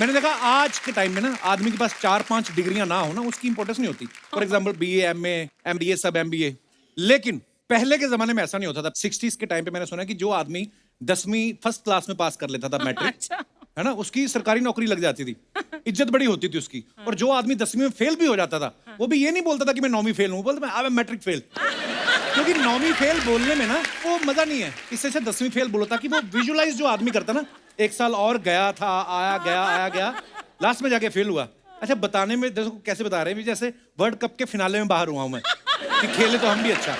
मैंने देखा आज के टाइम में ना आदमी के पास 4-5 डिग्रियां ना हो ना उसकी इंपॉर्टेंस नहीं होती। For example BA, MA, MBA, सब एमबीए। लेकिन पहले के जमाने में ऐसा नहीं होता था। 60s के टाइम पे मैंने सुना कि जो आदमी 10वीं फर्स्ट क्लास में पास कर लेता था मैट्रिक, अच्छा। है ना, उसकी सरकारी नौकरी लग जाती थी, इज्जत बड़ी होती थी उसकी। और जो आदमी 10वीं में फेल भी हो जाता था वो भी ये नहीं बोलता था कि मैं 9वीं फेल हूं, बोलता मैं अब मैट्रिक फेल। क्योंकि 9वीं फेल बोलने में ना वो मजा नहीं है, इससे अच्छा 10वीं फेल बोलो, ताकि वो विजुअलाइज जो आदमी करता ना, एक साल और गया था, आया गया, लास्ट में जाके फेल हुआ। अच्छा बताने में देखो कैसे बता रहे हैं, जैसे वर्ल्ड कप के फिनाले में बाहर हुआ हूं मैं कि खेले तो हम भी अच्छा।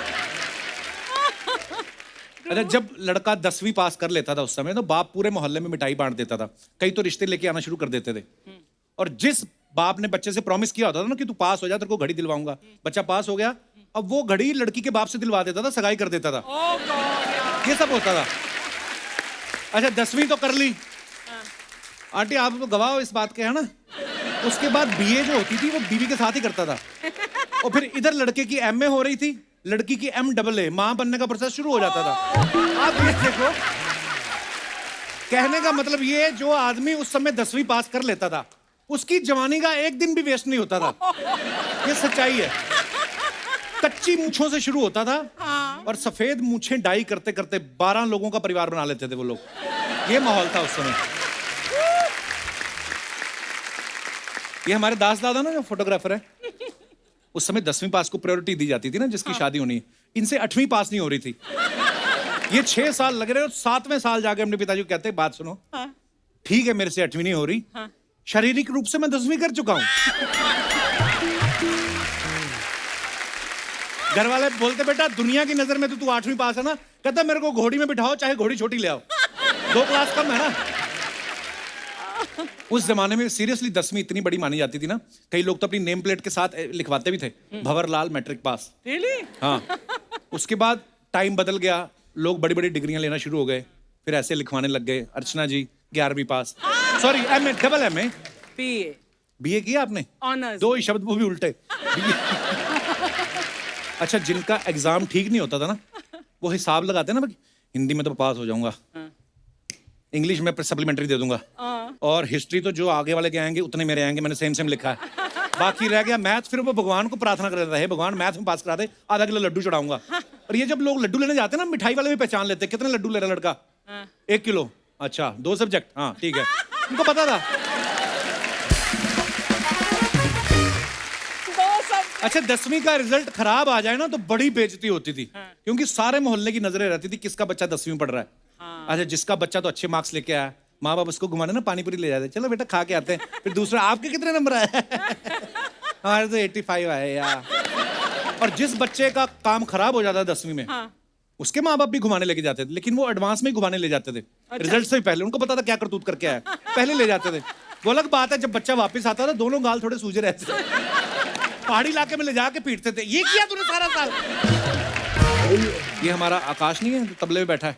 अच्छा जब लड़का 10वीं पास कर लेता था उस समय तो बाप पूरे मोहल्ले में मिठाई बांट देता था, कई तो रिश्ते लेके आना शुरू कर देते थे। और जिस बाप ने बच्चे से प्रॉमिस किया होता था ना कि तू पास हो जा, तेरे को घड़ी दिलवाऊंगा, बच्चा पास हो गया, अब वो घड़ी लड़की के बाप से दिलवा देता था, सगाई कर देता था। ये सब होता था। अच्छा 10वीं तो कर ली, आंटी आप तो गवाह हो इस बात के, है ना। उसके बाद बीए जो होती थी वो बीवी के साथ ही करता था। और फिर इधर लड़के की एमए हो रही थी, लड़की की MAA, मां बनने का प्रोसेस शुरू हो जाता था। आप ये देखो, कहने का मतलब ये, जो आदमी उस समय 10वीं पास कर लेता था उसकी जवानी का एक दिन भी वेस्ट नहीं होता था। ये सच्चाई है। कच्ची मूंछों से शुरू होता था और सफेद मूंछें डाई करते करते 12 लोगों का परिवार बना लेते थे वो लोग। ये माहौल था उस समय। ये हमारे दास दादा ना जो फोटोग्राफर है, उस समय 10वीं पास को प्रायोरिटी दी जाती थी ना, जिसकी शादी होनी है। इनसे 8वीं पास नहीं हो रही थी। ये 6 साल लग रहे, और 7वें साल जाके अपने पिताजी को कहते, बात सुनो, ठीक है मेरे से 8वीं नहीं हो रही, शारीरिक रूप से मैं 10वीं कर चुका हूं। घर वाले बोलते बेटा दुनिया की नजर में तो तू 8वीं पास है ना, कहता मेरे को घोड़ी में बिठाओ, चाहे घोड़ी छोटी ले आओ, 2 क्लास कम है ना। उस जमाने में सीरियसली 10वीं इतनी बड़ी मानी जाती थी ना, कई लोग तो अपनी नेम प्लेट के साथ लिखवाते भी थे, भंवरलाल मैट्रिक पास। हाँ। उसके बाद टाइम बदल गया, लोग बड़ी बड़ी डिग्रियां लेना शुरू हो गए, फिर ऐसे लिखवाने लग गए, अर्चना जी 11वीं pass, sorry MA, double MA, BA किया आपने, ऑनर्स, 2 ही शब्द वो भी उल्टे। अच्छा जिनका एग्जाम ठीक नहीं होता था ना, वो हिसाब लगाते ना, हिंदी में तो पास हो जाऊंगा, इंग्लिश में सप्लीमेंट्री दे दूंगा, और हिस्ट्री तो जो आगे वाले के आएंगे उतने मेरे आएंगे, मैंने सेम लिखा है, बाकी रह गया मैथ। फिर वो भगवान को प्रार्थना कर देता है, भगवान मैथ में पास करा दे, आधा किलो लड्डू चढ़ाऊंगा। और ये जब लोग लड्डू लेने जाते हैं ना, मिठाई वाले भी पहचान लेते हैं कितने लड्डू ले रहा लड़का, 1 किलो, अच्छा 2 सब्जेक्ट, हाँ ठीक है, उनको पता था। अच्छा 10वीं का रिजल्ट खराब आ जाए ना तो बड़ी बेइज्जती होती थी, क्योंकि सारे मोहल्ले की नजरें रहती थी किसका बच्चा 10वीं में पढ़ रहा है। अच्छा जिसका बच्चा तो अच्छे मार्क्स लेके आया, माँ बाप उसको घुमाने ना पानी पूरी ले जाते, चलो बेटा खा के आते हैं। फिर दूसरा आपके कितने नंबर आए? हमारे तो 85 आए यार। और जिस बच्चे का काम खराब हो जाता है 10वीं में, उसके माँ बाप भी घुमाने लेके जाते थे, लेकिन वो एडवांस में ही घुमाने ले जाते थे। रिजल्ट से पहले उनको पता था क्या करतूत करके आया, पहले ले जाते थे। वो अलग बात है जब बच्चा वापस आता था दोनों गाल थोड़े सूजे रहते थे, पहाड़ी इलाके में ले जाके पीटते थे, ये किया तूने सारा साल। ये हमारा आकाश नहीं है तो तबले में बैठा है,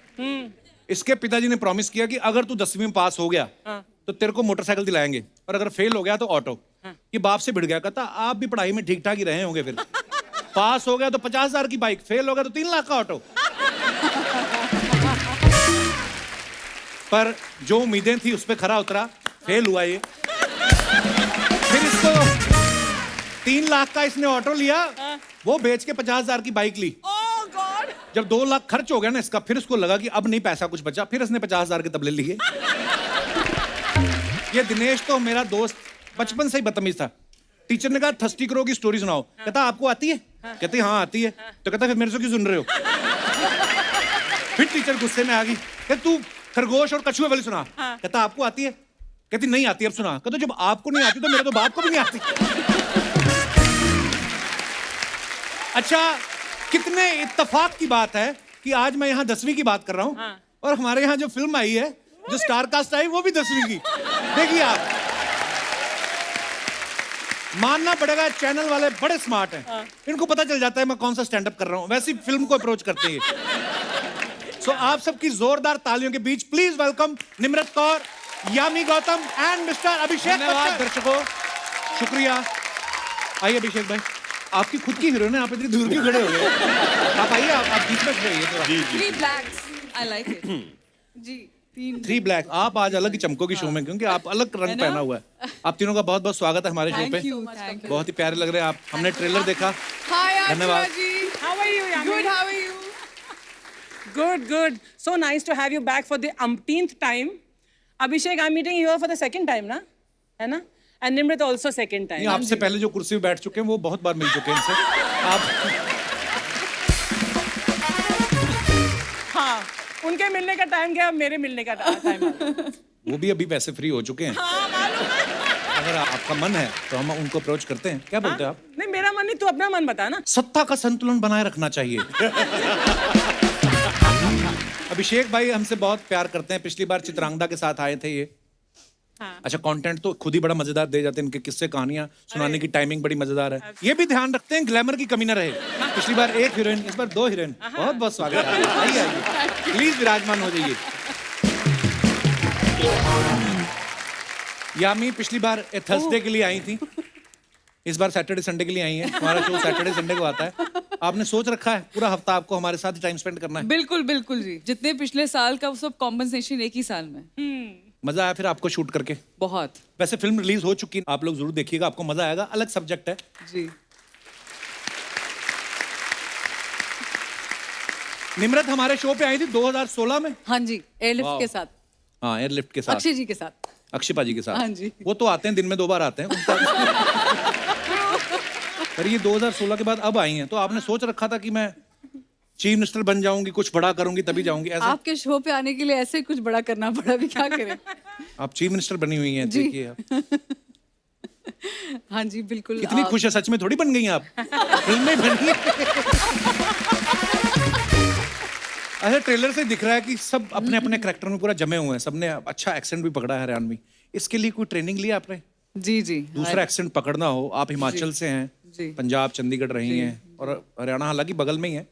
इसके पिताजी ने प्रॉमिस किया कि अगर तू 10वीं में पास हो गया तो तेरे को मोटरसाइकिल दिलाएंगे, और अगर फेल हो गया तो ऑटो। ये बाप से भिड़ गया, कहता आप भी पढ़ाई में ठीक ठाक ही रहे होंगे, फिर पास हो गया तो 50,000 की बाइक, फेल हो गया तो 3 लाख का ऑटो। पर जो उम्मीदें थी उस पर खरा उतरा, फेल हुआ ये। फिर इसको 3 लाख का इसने ऑटो लिया, वो बेच के 50,000 की बाइक ली। जब 2 लाख खर्च हो गया ना इसका, फिर उसको लगा कि अब नहीं पैसा कुछ बचा, फिर इसने 50,000 के तबले लिए। ये दिनेश तो मेरा दोस्त बचपन से ही बदतमीज था। टीचर ने कहा थर्स्टी क्रो की स्टोरी सुनाओ, कहता आपको आती है? कहते हाँ आती है। तो कहता फिर मेरे से क्यों सुन रहे हो? फिर टीचर गुस्से में आ गई, कहते तू खरगोश और कछुए वाली सुना। कहता आपको आती है? कहती नहीं आती, अब सुना। कहता जब आपको नहीं आती तो मेरे तो बाप को भी नहीं आती। अच्छा कितने इत्तेफाक की बात है कि आज मैं यहाँ 10वीं की बात कर रहा हूँ, और हमारे यहाँ जो फिल्म आई है, जो स्टार कास्ट आई, वो भी 10वीं की। देखिए आप, मानना पड़ेगा चैनल वाले बड़े स्मार्ट हैं, इनको पता चल जाता है मैं कौन सा स्टैंड अप कर रहा हूँ, वैसी फिल्म को अप्रोच करते हैं। सो आप सबकी जोरदार तालियों के बीच please welcome Nimrat Kaur, Yami Gautam and mister Abhishek. धन्यवाद दर्शकों, शुक्रिया। आइए अभिषेक भाई, आपकी खुद की हीरोइन है, आप इतनी दूर क्यों खड़े हो गए? आप आइए, आप बीच में खड़े होइए थोड़ा। जी जी। 3 blacks, I like it. जी। 3 ब्लैक। आप आज अलग ही चमकोगी शो में, क्योंकि आप अलग रंग पहना हुआ है। आप तीनों का बहुत बहुत स्वागत है हमारे शो पे। Thank you. बहुत ही प्यारे लग रहे हैं आप। हमने ट्रेलर देखा। हाय धन्यवाद। How are you, Yami? Good, how are you? Good, good. So nice to have you back for the umpteenth time. Abhishek, I'm meeting you here for the second time, ना? है ना? And Nimrit also second time. नहीं, आपसे पहले जो कुर्सी पे बैठ चुके हैं वो बहुत बार मिल चुके हैं इनसे। आप हाँ, उनके मिलने का टाइम गया, अब मेरे मिलने का टाइम आ वो भी अभी वैसे फ्री हो चुके हैं। हाँ, मालूम है। अगर आपका मन है तो हम उनको अप्रोच करते हैं। क्या बोलते हैं आप? नहीं, मेरा मन नहीं, तू अपना मन बता ना। सत्ता का संतुलन बनाए रखना चाहिए। अभिषेक भाई हमसे बहुत प्यार करते हैं। पिछली बार चित्रांगदा के साथ आए थे ये। हाँ। अच्छा, कंटेंट तो खुद ही बड़ा मजेदार दे जाते हैं। इनके किस्से कहानियां सुनाने की टाइमिंग बड़ी मजेदार है। ये भी ध्यान रखते हैं ग्लैमर की कमी ना रहे। पिछली बार 1 हीरोइन, इस बार 2 हीरोइन। बहुत बहुत स्वागत है। आइए आइए, प्लीज विराजमान हो जाइए। यामी पिछली बार थर्सडे के लिए आई थी, इस बार सैटरडे संडे के लिए आई है। हमारा शो सैटरडे संडे को आता है। आपने सोच रखा है पूरा हफ्ता आपको हमारे साथ टाइम स्पेंड करना है? बिल्कुल बिल्कुल जी, जितने पिछले साल का वो सब कॉम्पनसेशन एक ही साल में। मजा आया फिर आपको शूट करके? बहुत। वैसे फिल्म रिलीज हो चुकी है, आप लोग जरूर देखिएगा, आपको मजा आएगा। अलग सब्जेक्ट है जी। निम्रत हमारे शो पे आई थी 2016 में। हाँ जी, एयरलिफ्ट वाह। के साथ, हाँ, एयरलिफ्ट के साथ, अक्षय जी के साथ। अक्षय पाजी के साथ। हाँ जी। वो तो आते हैं दिन में 2 बार आते हैं पर ये 2016 के बाद अब आई हैं। तो आपने सोच रखा था कि मैं चीफ मिनिस्टर बन जाऊंगी, कुछ बड़ा करूंगी तभी जाऊंगी, ऐसा? आपके शो पे आने के लिए ऐसे कुछ बड़ा करना पड़ा, भी क्या करें। आप चीफ मिनिस्टर बनी हुई हैं, जी। देखिए आप। हाँ जी बिल्कुल। कितनी खुश है, सच में थोड़ी बन गई हैं आप, फिल्म में बनी है। अच्छा, ट्रेलर से दिख रहा है कि सब अपने अपने कैरेक्टर में पूरा जमे हुए हैं। सबने अच्छा एक्सेंट भी पकड़ा है हरियाणवी। इसके लिए कोई ट्रेनिंग लिया आपने? जी जी। दूसरा एक्सेंट पकड़ना हो। आप हिमाचल से हैं, जी। पंजाब चंडीगढ़ रही हैं, और हरियाणा हालांकि बगल में ही है।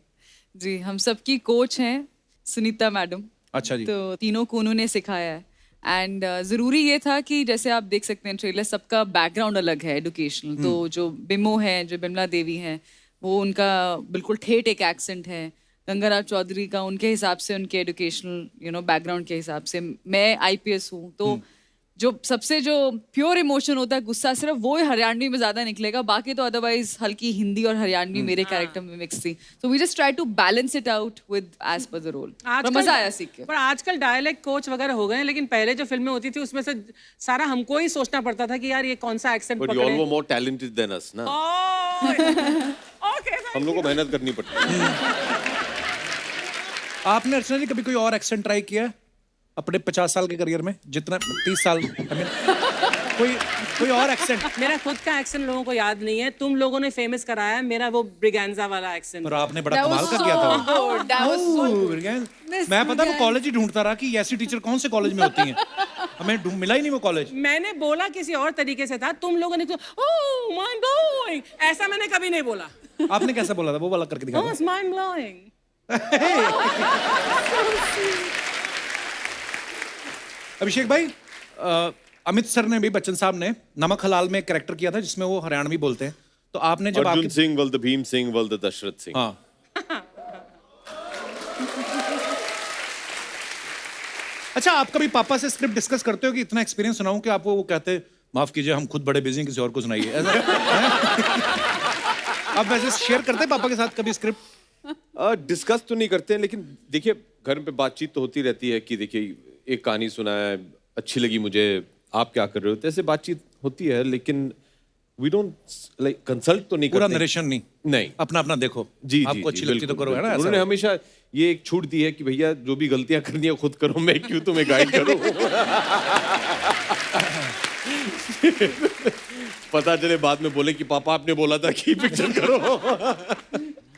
जी, हम सबकी कोच हैं सुनीता मैडम। अच्छा जी। तो तीनों को उन्होंने सिखाया है। एंड ज़रूरी ये था कि जैसे आप देख सकते हैं ट्रेलर, सबका बैकग्राउंड अलग है एजुकेशनल। तो जो बिमो है, जो बिमला देवी हैं, वो उनका बिल्कुल ठेठ एक एक्सेंट है। गंगाराम चौधरी का उनके हिसाब से, उनके एजुकेशनल बैकग्राउंड के हिसाब से। मैं IPS हूँ, तो जो सबसे जो प्योर इमोशन होता है, गुस्सा, सिर्फ वो ही हरियाणवी में ज्यादा निकलेगा। बाकी तो अदरवाइज हल्की हिंदी और हरियाणवी मेरे कैरेक्टर में मिक्स थी। So we just try to balance it out with as per the role. मजा आया सीख के। पर आजकल डायलेक्ट कोच वगैरह हो गए हैं, लेकिन पहले जो फिल्में होती थी उसमें से सारा हमको ही सोचना पड़ता था कि यार ये कौन सा accent But you all were more talented than us, ना? ओके, हम लोग को मेहनत करनी पड़ती है। आपने अर्चना जी कभी कोई और एक्सेंट ट्राई किया है अपने 50 साल के करियर में? जितना 30 साल कोई और एक्सेंट? मेरा खुद का एक्सेंट लोगों को याद नहीं है। तुम लोगों ने फेमस कराया है मेरा वो ब्रिगेंजा वाला एक्सेंट। और आपने बड़ा कमाल का किया था। मैं पता वो कॉलेज ही ढूंढता रहा कि ऐसी टीचर कौन से कॉलेज में होती हैं। हमें मिला ही नहीं वो कॉलेज। मैंने बोला किसी और तरीके से था, तुम लोगों ने तो ओह माइंड ब्लोइंग, ऐसा मैंने कभी नहीं बोला। आपने कैसा बोला था? वो वाला करके दिखाओ। ओह माइंड ब्लोइंग। अभिषेक भाई, अमित सर ने भी, बच्चन साहब ने नमक हलाल में एक कैरेक्टर किया था जिसमें वो हरियाणवी बोलते हैं। तो आपने जब अर्जुन सिंह वल्द भीम सिंह वल्द दशरथ सिंह। हाँ, अच्छा, आप कभी पापा से स्क्रिप्ट डिस्कस करते हो कि इतना एक्सपीरियंस सुनाऊं कि आपको वो कहते हैं माफ कीजिए हम खुद बड़े बिजी हैं, किसी और को सुनाइए, आप वैसे शेयर करते हैं पापा के साथ कभी स्क्रिप्ट? डिस्कस तो नहीं करते हैं, लेकिन देखिए घर पे बातचीत तो होती रहती है कि देखिए एक कहानी सुना है, अच्छी लगी मुझे, आप क्या कर रहे हो, तो ऐसे बातचीत होती है। लेकिन वी डोंट लाइक कंसल्ट तो नहीं पूरा करते। नरेशन नहीं, नहीं, अपना अपना देखो। जी आपको अच्छी लगती तो बिल्कुल, करो, है ना? उन्होंने ऐसा हमेशा ये एक छूट दी है कि भैया जो भी गलतियां करनी है खुद करो, मैं क्यों तुम्हें गाइड करूं। पता चले बाद में बोले कि पापा आपने बोला था कि पिक्चर करो।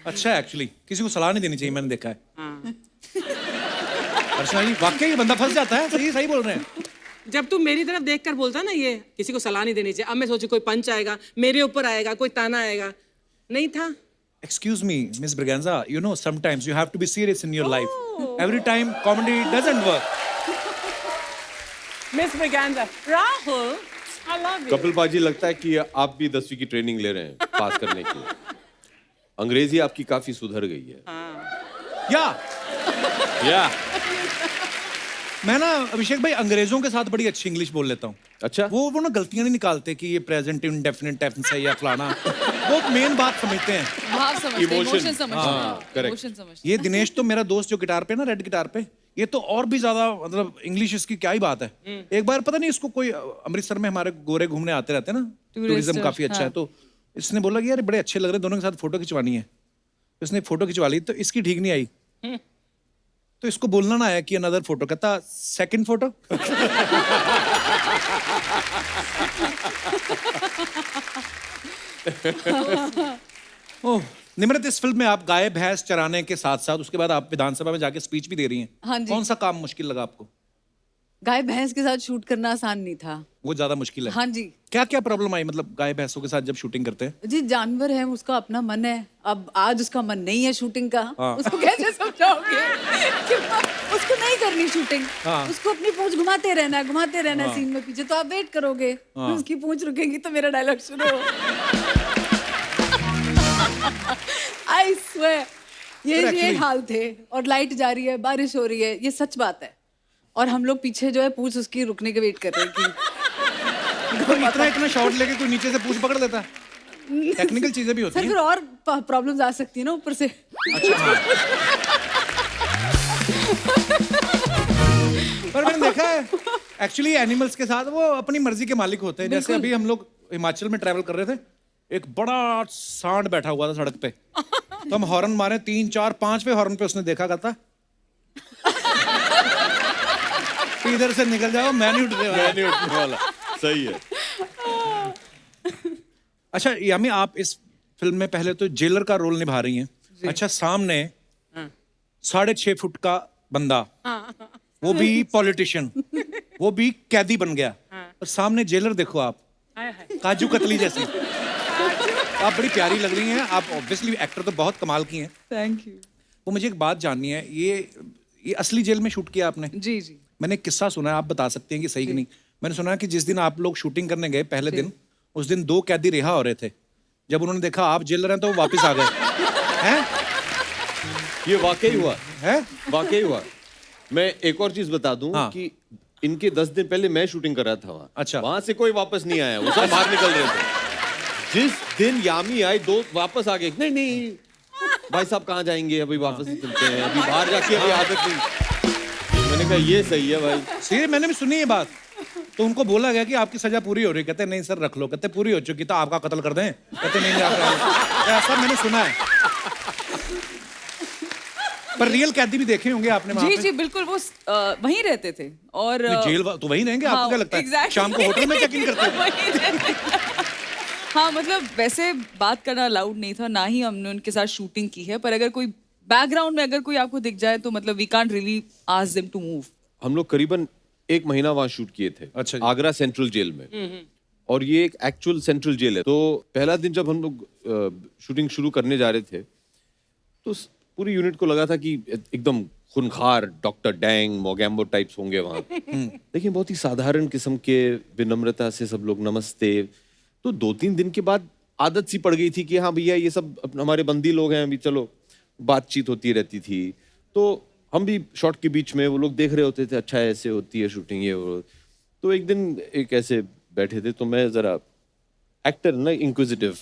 अच्छा, एक्चुअली किसी को सलाह नहीं देनी चाहिए, मैंने देखा है। अर्चना जी, वाकई ये बंदा फंस जाता है। सही सही बोल रहे हैं। जब तू मेरी तरफ देखकर बोलता ना ये किसी को सलाह नहीं देनी चाहिए, अब मैं सोचू कोई पंच आएगा, मेरे ऊपर आएगा, कोई ताना आएगा। नहीं था। Excuse me, Miss Braganza, you know sometimes you have to be serious in your life. Every time comedy doesn't work. Miss Braganza, Rahul, I love you. Kapil पाजी, लगता है कि आप भी 10वीं की ट्रेनिंग ले रहे हैं पास करने की। अंग्रेजी आपकी काफी सुधर गई है। या मैं ना अभिषेक भाई अंग्रेजों के साथ बड़ी अच्छी इंग्लिश बोल लेता हूँ। अच्छा। वो ना गलतियां नहीं निकालते कि ये प्रेजेंट इंडेफिनिट टेंस है या फलाना। वो मेन बात समझते हैं। भाव समझते हैं, Emotion. इमोशन समझते हाँ, हैं, correct. इमोशन समझते ये दिनेश तो मेरा दोस्त जो गिटार पे ना रेड गिटार पे, ये तो और भी ज्यादा मतलब इंग्लिश इसकी क्या ही बात है। एक बार पता नहीं इसको कोई अमृतसर में हमारे गोरे घूमने आते रहते हैं ना, टूरिज्म काफी अच्छा है, तो इसने बोला कि यार बड़े अच्छे लग रहे हैं, दोनों के साथ फोटो खिंचवानी है। इसने फोटो खिंचवा ली तो इसकी ठीक नहीं आई, तो इसको बोलना ना आया कि अनदर फोटो, कहता सेकंड फोटो। ओह निम्रत, इस फिल्म में आप गाय भैंस चराने के साथ साथ उसके बाद आप विधानसभा में जाके स्पीच भी दे रही हैं। हाँ जी। कौन सा काम मुश्किल लगा आपको? गाय भैंस के साथ शूट करना आसान नहीं था। वो ज्यादा मुश्किल है। हाँ जी। क्या क्या प्रॉब्लम आई मतलब गाय भैंसों के साथ जब शूटिंग करते हैं? जी जानवर है, उसका अपना मन है। अब आज उसका मन नहीं है शूटिंग का, हाँ। उसको कैसे समझाओगे कि उसको नहीं करनी शूटिंग। हाँ। उसको अपनी पूंछ घुमाते रहना है सीन में पीछे, तो आप वेट करोगे। उसकी पूंछ रुकेगी तो मेरा डायलॉग शुरू हो। आई स्वेयर ये हाल थे। और लाइट जा रही है, बारिश हो रही है, ये सच बात है। और हम लोग पीछे जो है पूंछ उसकी रुकने के वेट कर रहे हैं कि तो इतना शॉट लेके कोई नीचे से पूंछ पकड़ लेता है। टेक्निकल चीजें भी होती सर हैं। फिर और प्रॉब्लम्स आ सकती है ना ऊपर से। अच्छा हाँ। पर मैंने देखा है एक्चुअली एनिमल्स के साथ वो अपनी मर्जी के मालिक होते हैं। जैसे अभी हम लोग हिमाचल में ट्रैवल कर रहे थे, एक बड़ा सांड बैठा हुआ था सड़क पे, तो हम हॉर्न मारे 3 4 5वें हॉर्न पे उसने देखा करता इधर से निकल जाओ, मैं नहीं उठने वाला। मैं नहीं उठने वाला। सही है। अच्छा यामी, आप इस फिल्म में पहले तो जेलर का रोल निभा रही हैं। अच्छा, सामने 6.5 फुट का बंदा, वो भी पॉलिटिशियन, वो भी कैदी बन गया, और सामने जेलर देखो आप, काजू कतली जैसी। आप बड़ी प्यारी लग रही हैं। आप ऑब्वियसली एक्टर तो बहुत कमाल की हैं। Thank you. वो मुझे एक बात जाननी है, ये असली जेल में शूट किया आपने? जी जी। मैंने एक किस्सा सुना है, आप बता सकते हैं कि सही कि नहीं। मैंने सुना है कि जिस दिन आप लोग शूटिंग करने गए पहले दिन, उस दिन 2 कैदी रिहा हो रहे थे। जब उन्होंने देखा आप जेलर हैं तो वो वापस आ गए। हैं? ये वाकई हुआ है? वाकई हुआ। मैं एक और चीज बता दूं हाँ। कि इनके 10 दिन पहले मैं शूटिंग कर रहा था वहाँ। अच्छा। वहां से कोई वापस नहीं आया, वो सब बाहर निकल रहे थे। जिस दिन यामी आई 2 वापस आ गए। नहीं भाई साहब कहाँ जाएंगे, अभी वापस चलते हैं, अभी बाहर जाके अभी आदत नहीं। मैंने कहा ये सही है भाई। सीरियस, मैंने भी सुनी ये बात। तो उनको बोला गया कि आपकी सजा पूरी हो रही है, कहते नहीं सर रख लो, कहते पूरी हो चुकी तो आपका कत्ल कर दें, कहते नहीं ऐसा मैंने सुना है। पर रियल कैदी भी देखे होंगे आपने वहाँ जी पे? जी बिल्कुल, वो वहीं रहते थे। और जेल तो वहीं रहेंगे, आपको क्या लगता है? exactly. शाम को होटल में चेक इन करते हैं। वहीं रहते थे। हाँ मतलब वैसे बात करना अलाउड नहीं था, ना ही हमने उनके साथ शूटिंग की है। पर अगर कोई बैकग्राउंड में अगर कोई आपको दिख जाए तो मतलब we can't really ask them to move. हम लोग करीबन 1 महीना वहाँ शूट किए थे। अच्छा जी। आगरा सेंट्रल जेल में। और ये एक एक्चुअल सेंट्रल जेल है। तो पहला दिन जब हम लोग शूटिंग शुरू करने जा रहे थे, तो पूरी यूनिट को लगा था कि एकदम खूनखार डॉक्टर डैंग मोगैम्बो टाइप्स होंगे वहाँ। देखिए बहुत ही साधारण किस्म के, विनम्रता से सब लोग नमस्ते। तो 2-3 दिन के बाद आदत सी पड़ गई थी कि हाँ भैया ये सब हमारे बंदी लोग हैं, अभी चलो बातचीत होती रहती थी। तो हम भी शॉट के बीच में वो लोग देख रहे होते थे, अच्छा ऐसे होती है शूटिंग ये वो। तो एक दिन एक ऐसे बैठे थे, तो मैं जरा एक्टर ना इंक्विजिटिव,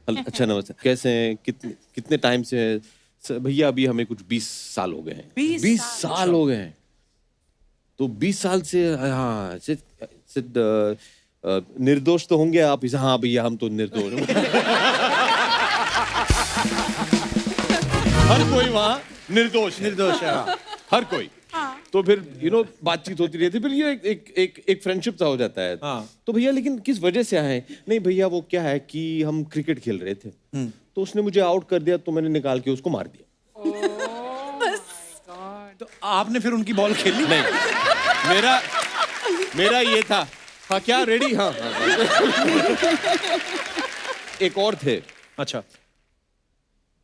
अच्छा नमस्ते कैसे हैं, कितने टाइम से हैं? भैया अभी हमें कुछ 20 साल हो गए हैं। 20 साल हो गए हैं। तो 20 साल से हाँ निर्दोष तो होंगे आप? हाँ भैया हम तो निर्दोष। हर कोई वहाँ निर्दोष है। हर कोई। तो फिर बातचीत होती रहती, फिर ये एक फ्रेंडशिप सा हो जाता है। तो भैया लेकिन किस वजह से आए? नहीं भैया वो क्या है कि हम क्रिकेट खेल रहे थे, तो उसने मुझे आउट कर दिया, तो मैंने निकाल के उसको मार दिया। तो आपने फिर उनकी बॉल खेली? नहीं, मेरा ये था। हाँ क्या रेडी? हाँ। एक और थे। अच्छा।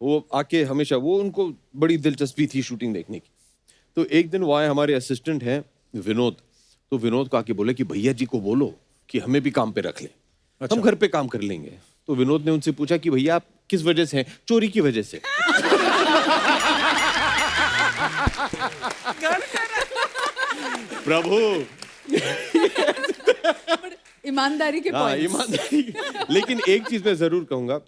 वो आके हमेशा, वो उनको बड़ी दिलचस्पी थी शूटिंग देखने की। तो एक दिन वो आए, हमारे असिस्टेंट हैं विनोद। तो विनोद को आके बोले कि भैया जी को बोलो कि हमें भी काम पे रख ले। अच्छा। हम घर पे काम कर लेंगे। तो विनोद ने उनसे पूछा कि भैया आप किस वजह से हैं? चोरी की वजह से। प्रभु। ईमानदारी के हाँ, पॉइंट्स। ईमानदारी। लेकिन एक चीज मैं जरूर कहूंगा,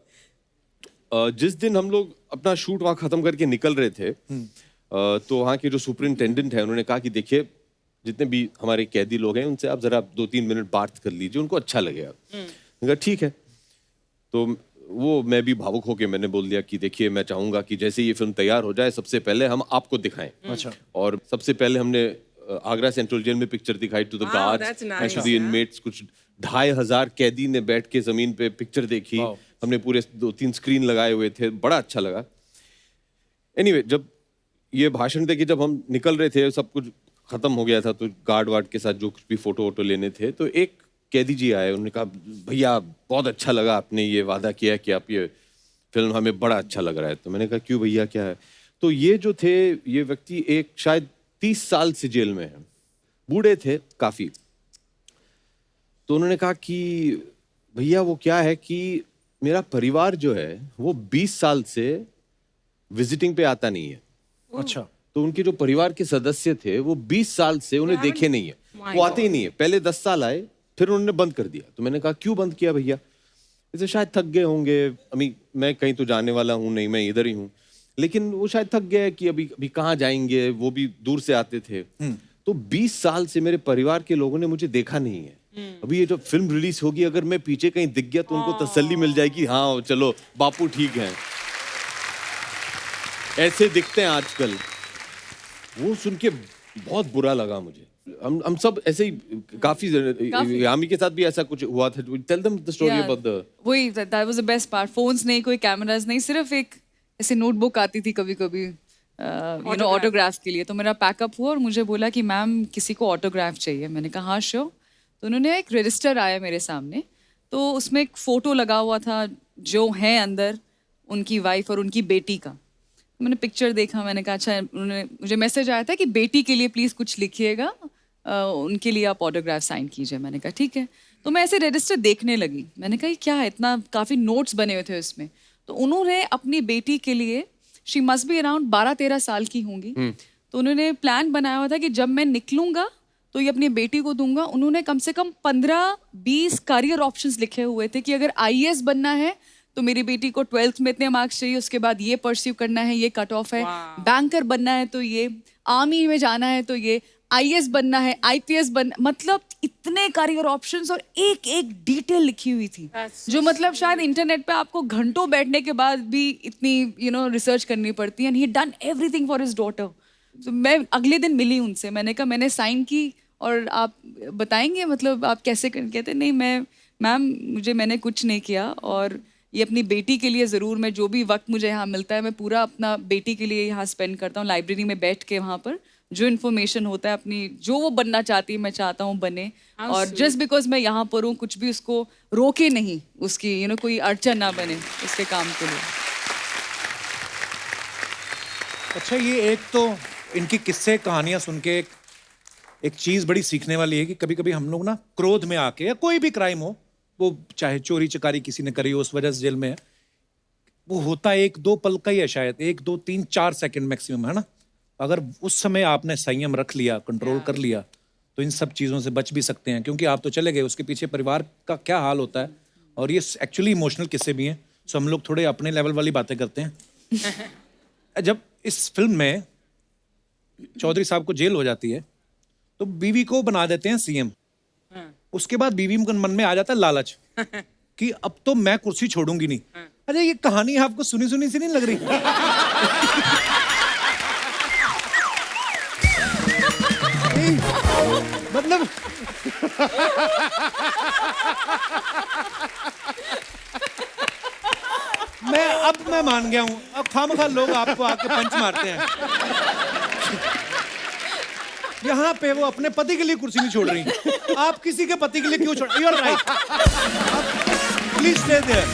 जिस दिन हम लोग अपना शूट वहां खत्म करके निकल रहे थे, तो वहाँ के जो सुपरिंटेंडेंट है उन्होंने कहा कि देखिए जितने भी हमारे कैदी लोग हैं उनसे आप जरा 2-3 मिनट बात कर लीजिए, उनको अच्छा लगेगा। मैंने कहा ठीक है। तो वो मैं भी भावुक होके मैंने बोल दिया कि देखिए मैं चाहूंगा कि जैसे ये फिल्म तैयार हो जाए सबसे पहले हम आपको दिखाएं। अच्छा। और सबसे पहले हमने आगरा सेंट्रल जेल में पिक्चर दिखाई to the Wow, guards that's nice, and to the inmates. कुछ 2500 कैदी ने बैठ के जमीन पे पिक्चर देखी। Wow. हमने पूरे 2-3 स्क्रीन लगाए हुए थे, बड़ा अच्छा लगा। एनीवे, जब ये भाषण दे के जब हम निकल रहे थे, सब कुछ खत्म हो गया था, तो गार्ड वार्ड के साथ जो कुछ भी फोटो वोटो लेने थे, तो एक कैदी जी आए, उन्होंने कहा भैया बहुत अच्छा लगा, आपने ये वादा किया कि आप ये फिल्म, हमें बड़ा अच्छा लग रहा है। तो मैंने कहा क्यों भैया, क्या है? तो ये जो थे, ये व्यक्ति एक शायद 30 साल से जेल में है, बूढ़े थे काफी। तो उन्होंने कहा कि भैया वो क्या है कि मेरा परिवार जो है वो 20 साल से विजिटिंग पे आता नहीं है। अच्छा। तो उनके जो परिवार के सदस्य थे वो 20 साल से उन्हें देखे नहीं है, वो आते ही नहीं है। पहले 10 साल आए, फिर उन्होंने बंद कर दिया। तो मैंने कहा क्यों बंद किया भैया? इसे शायद थक गए होंगे, अभी मैं कहीं तो जाने वाला हूँ नहीं, मैं इधर ही हूँ। लेकिन वो शायद थक गए कि अभी कहाँ जाएंगे, वो भी दूर से आते थे। तो 20 साल से मेरे परिवार के लोगों ने मुझे देखा नहीं है। अभी ये जब फिल्म रिलीज होगी, अगर मैं पीछे कहीं दिख गया तो उनको तसल्ली मिल जाएगी, हाँ चलो बापू ठीक है। ऐसे दिखते हैं आजकल। वो सुन के बहुत बुरा लगा मुझे। हम सब ऐसे ही काफी यामी के साथ भी ऐसा कुछ हुआ था। Tell them the story about the. वही, that was the best part. Phones नहीं, कोई कैमरास नहीं, सिर्फ एक ऐसे नोटबुक आती थी कभी कभी यू नो ऑटोग्राफ के लिए। तो मेरा पैकअप हुआ और मुझे बोला कि मैम किसी को ऑटोग्राफ चाहिए। मैंने कहा हाँ श्योर। तो उन्होंने एक रजिस्टर आया मेरे सामने, तो उसमें एक फोटो लगा हुआ था जो है अंदर उनकी वाइफ और उनकी बेटी का। मैंने पिक्चर देखा, मैंने कहा अच्छा। उन्होंने मुझे मैसेज आया था कि बेटी के लिए प्लीज़ कुछ लिखिएगा, उनके लिए आप ऑटोग्राफ साइन कीजिए। मैंने कहा ठीक है। तो मैं ऐसे रजिस्टर देखने लगी। मैंने कहा ये क्या है, इतना काफ़ी नोट्स बने हुए थे उसमें। तो उन्होंने अपनी बेटी के लिए, शी मस्ट बी अराउंड 12-13 साल की होंगी, तो उन्होंने प्लान बनाया हुआ था कि जब मैं निकलूंगा तो ये अपनी बेटी को दूंगा। उन्होंने कम से कम 15-20 करियर ऑप्शंस लिखे हुए थे कि अगर IAS बनना है तो मेरी बेटी को 12th में इतने मार्क्स चाहिए, उसके बाद ये परस्यू करना है, ये कट ऑफ है, बैंकर बनना है तो ये, आर्मी में जाना है तो ये, IAS बनना है, IPS बनना, मतलब इतने करियर ऑप्शंस और एक एक डिटेल लिखी हुई थी जो मतलब शायद इंटरनेट पे आपको घंटों बैठने के बाद भी इतनी यू नो रिसर्च करनी पड़ती है। And he done everything for his daughter. तो मैं अगले दिन मिली उनसे, मैंने कहा मैंने साइन की और आप बताएंगे मतलब आप कैसे कहते नहीं मैम मैंने कुछ नहीं किया, और ये अपनी बेटी के लिए ज़रूर, मैं जो भी वक्त मुझे यहाँ मिलता है मैं पूरा अपना बेटी के लिए यहाँ स्पेंड करता हूँ, लाइब्रेरी में बैठ के वहाँ पर जो इन्फॉर्मेशन होता है अपनी, जो वो बनना चाहती है मैं चाहता हूँ बने। और जस्ट बिकॉज मैं यहाँ पर हूँ कुछ भी उसको रोके नहीं, उसकी यू नो कोई अड़चन ना बने उसके काम के लिए। अच्छा, ये एक तो इनकी किस्से कहानियां सुन के एक चीज बड़ी सीखने वाली है कि कभी कभी हम लोग ना क्रोध में आके, या कोई भी क्राइम हो, वो चाहे चोरी चकारी किसी ने करी हो उस वजह से जेल में है, वो होता है 1-2 पल का ही है, शायद 1-2-3-4 सेकंड मैक्सिमम, है ना। अगर उस समय आपने संयम रख लिया, कंट्रोल कर लिया, तो इन सब चीज़ों से बच भी सकते हैं। क्योंकि आप तो चले गए, उसके पीछे परिवार का क्या हाल होता है, और ये एक्चुअली इमोशनल किस्से भी हैं। सो हम लोग थोड़े अपने लेवल वाली बातें करते हैं। जब इस फिल्म में चौधरी साहब को जेल हो जाती है तो बीवी को बना देते हैं CM। उसके बाद बीवी के मन में आ जाता है लालच कि अब तो मैं कुर्सी छोड़ूंगी नहीं। अरे ये कहानी आपको सुनी सुनी सी नहीं लग रही? मतलब मैं मान गया हूं, अब खामखा लोग आपको आके पंच मारते हैं। यहाँ पे वो अपने पति के लिए कुर्सी नहीं छोड़ रही, आप किसी के पति के लिए क्यों छोड़? You are right, please stay there.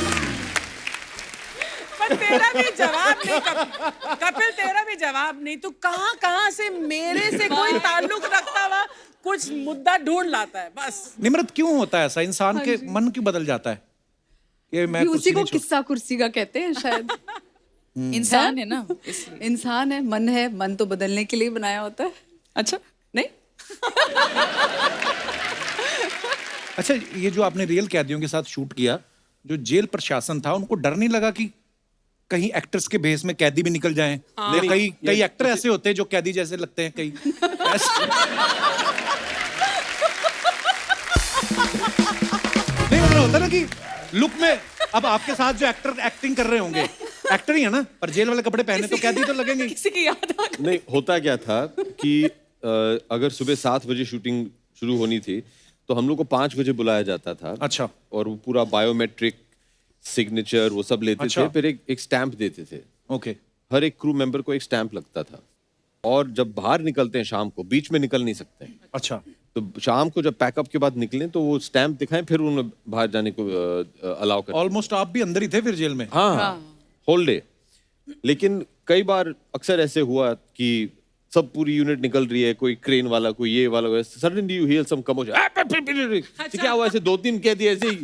पर तेरा भी जवाब नहीं कपिल, तेरा भी जवाब नहीं। तू कहाँ से मेरे से कोई ताल्लुक रखता हुआ कुछ मुद्दा ढूंढ लाता है बस। निम्रत, क्यों होता है ऐसा? इंसान के मन क्यों बदल जाता है? ये मैं उसी को किस्सा कुर्सी का कहते हैं शायद। इंसान है ना, इंसान है, मन है, मन तो बदलने के लिए बनाया होता है। अच्छा नहीं अच्छा, ये जो आपने रियल कैदियों के साथ शूट किया, जो जेल प्रशासन था उनको डर नहीं लगा कि कहीं एक्टर्स के भेस में कैदी भी निकल जाएं? या कई एक्टर ऐसे होते हैं जो कैदी जैसे लगते हैं, कई नहीं मतलब होता ना कि लुक में, अब आपके साथ जो एक्टर एक्टिंग कर रहे होंगे, एक्टर ही है ना, पर जेल वाले कपड़े पहने तो कैदी तो लगेंगे। किसी की याद आ गई। नहीं, होता क्या था कि अगर सुबह 7 बजे शूटिंग शुरू होनी थी तो हम लोग को 5 बजे बुलाया जाता था। अच्छा। और वो पूरा बायोमेट्रिक सिग्नेचर वो सब लेते अच्छा। थे, फिर एक स्टैंप देते थे। ओके। हर एक क्रू मेंबर को एक स्टैंप लगता था, और जब बाहर निकलते हैं शाम को, बीच में निकल नहीं सकते हैं। अच्छा। तो शाम को जब पैकअप के बाद निकलें तो वो स्टैंप दिखाएं, फिर उन्हें बाहर जाने को अलाउ करें। ऑलमोस्ट आप भी अंदर ही थे फिर जेल में? हाँ, होल डे। लेकिन कई बार अक्सर ऐसे हुआ कि सब पूरी यूनिट निकल रही है, कोई क्रेन वाला, कोई ये वाला, suddenly you hear some commotion, क्या हुआ? ऐसे 2-3 कह दिए ऐसे ही।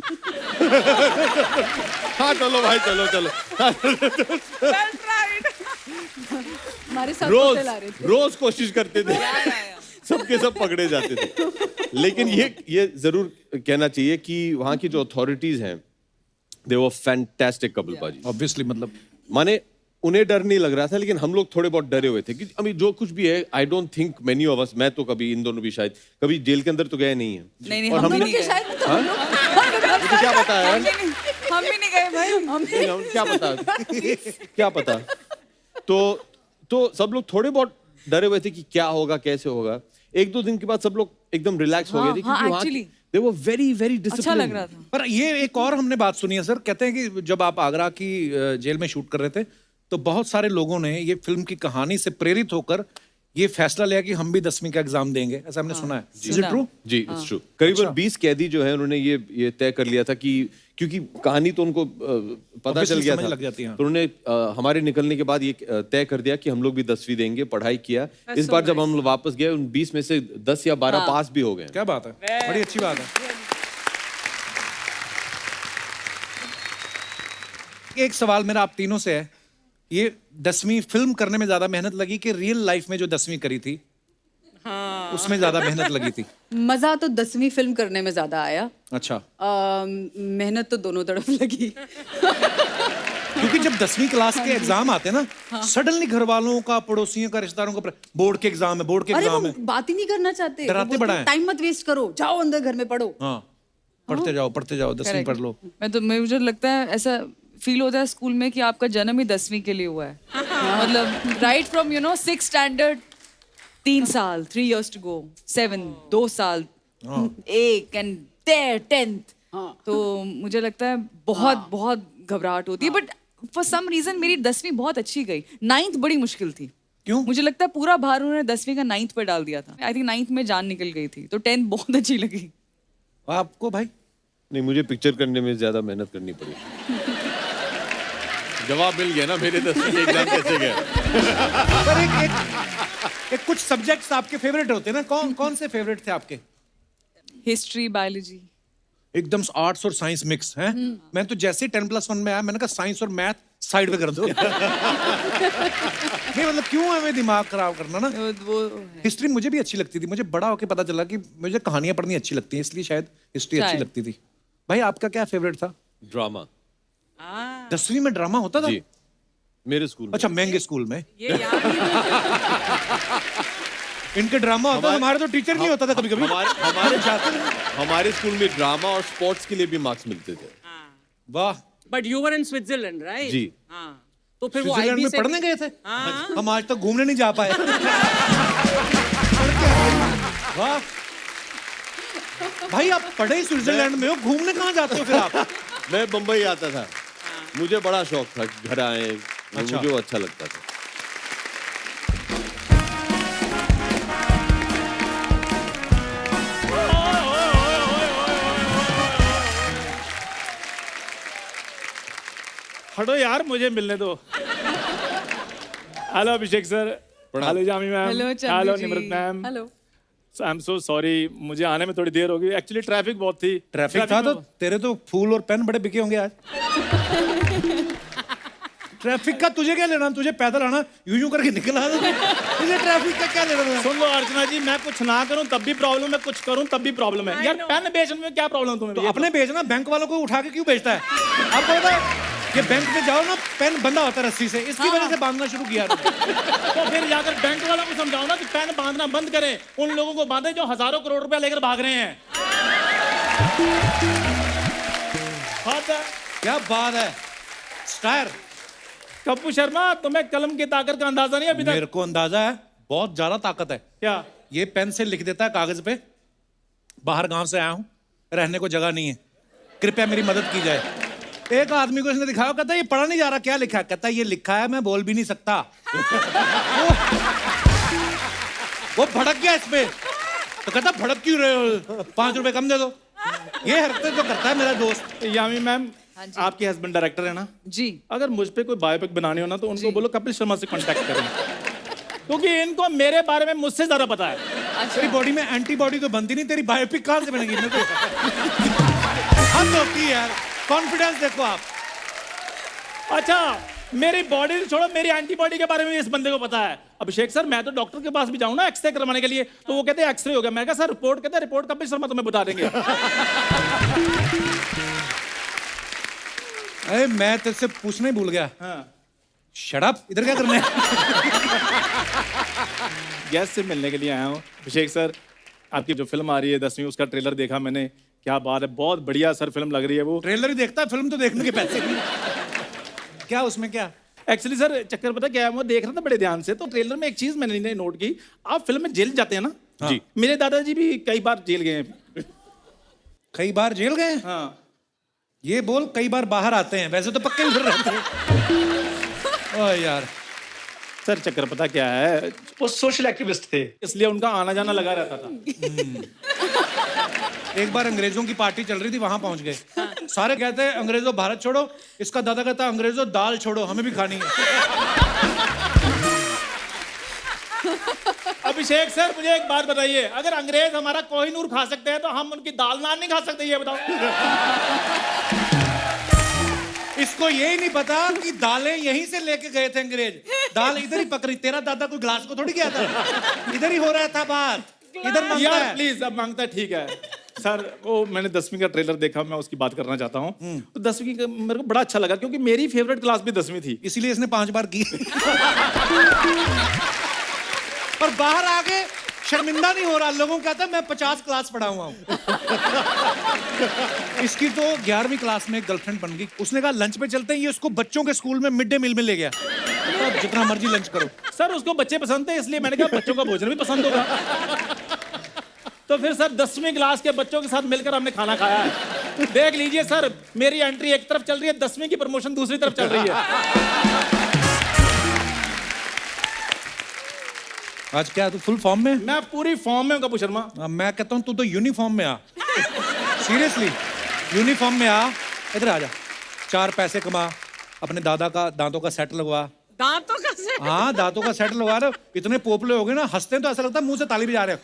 हाँ चलो भाई, चलो चलो। Well tried. हमारे साथ होटल आ रहे थे। रोज कोशिश करते थे, सबके सब पकड़े जाते थे। लेकिन ये जरूर कहना चाहिए कि वहाँ की जो अथॉरिटीज हैं, दे वर फैंटास्टिक कपल पाजी। ऑब्वियसली, मतलब माने उन्हें डर नहीं लग रहा था, लेकिन हम लोग थोड़े बहुत डरे हुए थे कि अभी जो कुछ भी है, I don't think many of us, मैं तो कभी, इन दोनों भी शायद कभी जेल के अंदर तो गए नहीं है। नहीं, और हम हमने नहीं गए। शायद तो हाँ? हम लोग- तुझे क्या पता है? हम भी नहीं गए भाई। नहीं, हम क्या पता, क्या पता। तो सब लोग थोड़े बहुत डरे हुए थे कि क्या होगा, कैसे होगा। 1-2 दिन के बाद सब लोग एकदम रिलैक्स हो गए थे, हाँ, क्योंकि वहाँ actually। they were very very अच्छा disciplined। लग रहा था। पर ये एक और हमने बात सुनी है सर, कहते हैं कि जब आप आगरा की जेल में शूट कर रहे थे तो बहुत सारे लोगों ने ये फिल्म की कहानी से प्रेरित होकर ये फैसला लिया कि हम भी 10वीं का एग्जाम देंगे, ऐसा हमने सुना है। Is it true? जी, इट्स ट्रू। करीबन 20 कैदी जो है, उन्होंने ये तय कर लिया था कि क्योंकि कहानी तो उनको पता Obviously चल गया समझ था, लग जाती है, हाँ। तो उन्होंने हमारे निकलने के बाद ये तय कर दिया कि हम लोग भी 10वीं देंगे, पढ़ाई किया। इस बार जब हम वापस गए, उन 20 में से 10 या 12 पास भी हो गए। क्या बात है, बड़ी अच्छी बात है। एक सवाल मेरा आप तीनों से है, ये 10वीं फिल्म करने में ज्यादा मेहनत लगी कि रियल लाइफ में जो 10वीं करी थी उसमें ज्यादा मेहनत लगी थी? मजा तो 10वीं फिल्म करने में ज्यादा आया। अच्छा। मेहनत तो दोनों तरफ लगी। क्योंकि जब 10वीं क्लास के एग्जाम आते हैं ना, सडनली घर वालों का, पड़ोसियों का, रिश्तेदारों का, बोर्ड के एग्जाम है, बोर्ड के अरे वो एग्जाम है, बात ही नहीं करना चाहते। डराते बड़ा है। टाइम मत वेस्ट करो, जाओ अंदर घर में पढ़ो। हाँ, पढ़ते जाओ 10वीं पढ़ लो। मुझे लगता है ऐसा फील होता है स्कूल में कि आपका जन्म ही 10वीं के लिए हुआ है। मतलब राइट फ्रॉम 6th स्टैंडर्ड 3 साल, 3 years to go, 7 2 साल, 1 and there 10th। तो मुझे लगता है बहुत घबराहट होती है, बट फॉर सम रीजन मेरी 10वीं बहुत अच्छी गई। 9th बड़ी मुश्किल थी। क्यों? मुझे लगता है पूरा भार उन्होंने 10वीं का 9th पे डाल दिया था। आई थिंक 9th में जान निकल गई थी, तो 10th बहुत अच्छी लगी। आपको भाई? नहीं, मुझे पिक्चर करने में ज्यादा मेहनत करनी पड़ी। जवाब मिल गया ना, मेरे 10वीं के एग्जाम कैसे गए। पर एक कुछ सब्जेक्ट्स आपके फेवरेट होते हैं ना, कौन से फेवरेट थे आपके? History, biology. एकदम आर्ट्स और साइंस मिक्स है। मैं तो जैसे ही 10+1 में आया, मैंने कहा साइंस और मैथ साइड पे कर दो। नहीं मतलब क्यों हमें दिमाग खराब करना ना। वो हिस्ट्री मुझे भी अच्छी लगती थी, मुझे बड़ा होके पता चला कि मुझे कहानियां पढ़नी अच्छी लगती हैं, इसलिए शायद हिस्ट्री अच्छी शायद। लगती थी। भाई आपका क्या फेवरेट था? ड्रामा। 10वीं में ड्रामा होता था? जी, मेरे स्कूल में। अच्छा, महंगे स्कूल में ये याद नहीं। इनके ड्रामा होता, हमारे तो टीचर नहीं होता था कभी कभी। हमारे स्कूल में ड्रामा और स्पोर्ट्स के लिए भी मार्क्स मिलते थे। वाह। But you were in Switzerland, right? जी। हाँ। तो फिर वो स्विट्जरलैंड IB में से पढ़ने गए थे? हाँ। हम आज तक घूमने नहीं जा पाए। वाह भाई, आप पढ़े स्विट्जरलैंड में हो, घूमने कहाँ जाते हो फिर आप? मैं बम्बई आता था, मुझे बड़ा शौक था घर आए, अच्छा। मुझे वो अच्छा लगता था। हटो यार, मुझे मिलने दो। Hello Abhishek sir, hello Jami ma'am, hello Chandu hello ji. Nimrit ma'am. Hello. I am so sorry, मुझे आने में थोड़ी देर हो गई। एक्चुअली ट्रैफिक बहुत थी। ट्रैफिक था तो तेरे तो फूल और पेन बड़े बिके होंगे आज। ट्रैफिक का तुझे क्या लेना, तुझे पैदल आना, यूं यूं करके निकल आ तुझे ट्रैफिक का क्या लेना। सुन लो अर्चना जी, मैं कुछ ना करूं तब भी प्रॉब्लम है, कुछ करूं तब भी प्रॉब्लम है। यार पेन बेचने में क्या प्रॉब्लम तुम्हें? तो अपने बेचना, बैंक वालों को उठा के क्यों बेचता है? आपको पता है ये बैंक में जाओ ना, पेन बंधा होता है रस्सी से, इसकी वजह से बांधना शुरू किया तो फिर जाकर बैंक वालों को समझाओ ना कि पेन बांधना बंद करें, उन लोगों को बांधे जो हजारों करोड़ रुपया लेकर भाग रहे हैं। क्या बात है स्टार। कप्पू शर्मा, तुम्हें कलम की ताकत का अंदाजा नहीं अभी तक? मेरे को अंदाजा है, बहुत ज्यादा ताकत है। क्या? ये पेन से लिख देता है कागज पे, बाहर गांव से आया हूं, रहने को जगह नहीं है, कृपया मेरी मदद की जाए। एक आदमी को इसने दिखाया, कहता है ये पढ़ा नहीं जा रहा, क्या लिखा है? कहता है ये लिखा है मैं बोल भी नहीं सकता। वो भड़क गया इस पे, तो कहता भड़क क्यों रहे हो, 5 रुपए कम दे दो। ये हरकतें तो करता है मेरा दोस्त। यामी मैम, आपके हस्बैंड डायरेक्टर है ना जी। अगर मुझ पे कोई बायोपिक बनानी हो ना तो उनको बोलो कपिल शर्मा से कांटेक्ट करें, क्योंकि इनको मेरे बारे में मुझसे ज्यादा पता है। तेरी बॉडी में एंटीबॉडी तो बनती नहीं, तेरी बायोपिक कहां से बनेगी? मेरे को हद होती है यार, कॉन्फिडेंस देखो आप। अच्छा, मेरी बॉडी छोड़ो, मेरी एंटीबॉडी के बारे में इस बंदे को पता है। अभिषेक सर, मैं तो डॉक्टर के पास भी जाऊं ना एक्सरे करवाने के लिए, तो वो कहते हैं एक्सरे हो गया। मैं कहा सर रिपोर्ट, कहते हैं रिपोर्ट कपिल शर्मा तुम्हें बता देंगे। अरे मैं तेरे पूछना ही भूल गया। हाँ। शट अप, इधर क्या करना है? गेस्ट से मिलने के लिए आया हूँ। अभिषेक सर, आपकी जो फिल्म आ रही है 10वीं, उसका ट्रेलर देखा मैंने, क्या बात है, बहुत बढ़िया सर फिल्म लग रही है वो। ट्रेलर ही देखता है, फिल्म तो देखने के पैसे नहीं। क्या उसमें क्या? एक्चुअली सर चक्कर पता क्या है, मैं देख रहा था बड़े ध्यान से, तो ट्रेलर में एक चीज मैंने नोट की, आप फिल्म में जेल जाते हैं ना? हाँ। जी। मेरे दादाजी भी कई बार जेल गए हैं। कई बार जेल गए? हाँ। ये बोल कई बार बाहर आते हैं, वैसे तो पक्के ही फिर रहते हैं। ओह यार। सर चक्कर पता क्या है, वो सोशल एक्टिविस्ट थे, इसलिए उनका आना जाना लगा रहता था। एक बार अंग्रेजों की पार्टी चल रही थी, वहां पहुंच गए, सारे कहते हैं अंग्रेजों भारत छोड़ो, इसका दादा कहता है अंग्रेजों दाल छोड़ो, हमें भी खानी है। अभिषेक सर, मुझे एक बात बताइए, अगर अंग्रेज हमारा कोहिनूर खा सकते हैं तो हम उनकी दाल नान नहीं खा सकते, ये बताओ। इसको यही नहीं पता कि दालें यहीं से लेके गए थे अंग्रेज, दाल इधर ही पक रही। तेरा दादा कोई ग्लास को थोड़ी गया था, इधर ही हो रहा था बात, इधर मांगता यार है। प्लीज, अब मांगता है, ठीक है सर। वो मैंने 10वीं का ट्रेलर देखा, मैं उसकी बात करना चाहता हूँ। तो 10वीं का मेरे को बड़ा अच्छा लगा, क्योंकि मेरी फेवरेट क्लास भी 10वीं थी, इसीलिए इसने 5 बार की। और बाहर आके शर्मिंदा नहीं हो रहा, लोगों को कहता है मैं 50 क्लास पढ़ा हुआ हूँ। इसकी तो 11वीं क्लास में गर्लफ्रेंड बन गई, उसने कहा लंच पे चलते हैं, ये उसको बच्चों के स्कूल में मिड डे मील में ले गया, तो जितना मर्जी लंच करो। सर उसको बच्चे पसंद थे, इसलिए मैंने कहा बच्चों का भोजन भी पसंद होगा। तो फिर सर 10वीं क्लास के बच्चों के साथ मिलकर हमने खाना खाया है। देख लीजिए सर, मेरी एंट्री एक तरफ चल रही है, 10वीं की प्रमोशन दूसरी तरफ चल रही है। आज क्या तू फुल फॉर्म में? मैं पूरी फॉर्म में हूँ कपूर शर्मा। मैं कहता हूँ तू तो यूनिफॉर्म में आ। सीरियसली यूनिफॉर्म में आ, इधर आ जा, 4 पैसे कमा, अपने दादा का दांतों का सेट लगवा। दांतों का सेट? हाँ, दांतों का सेट लगवा रहे हो, इतने पोपले हो गए ना, हंसते हैं तो ऐसा लगता है मुंह से ताली बजा रहे हो।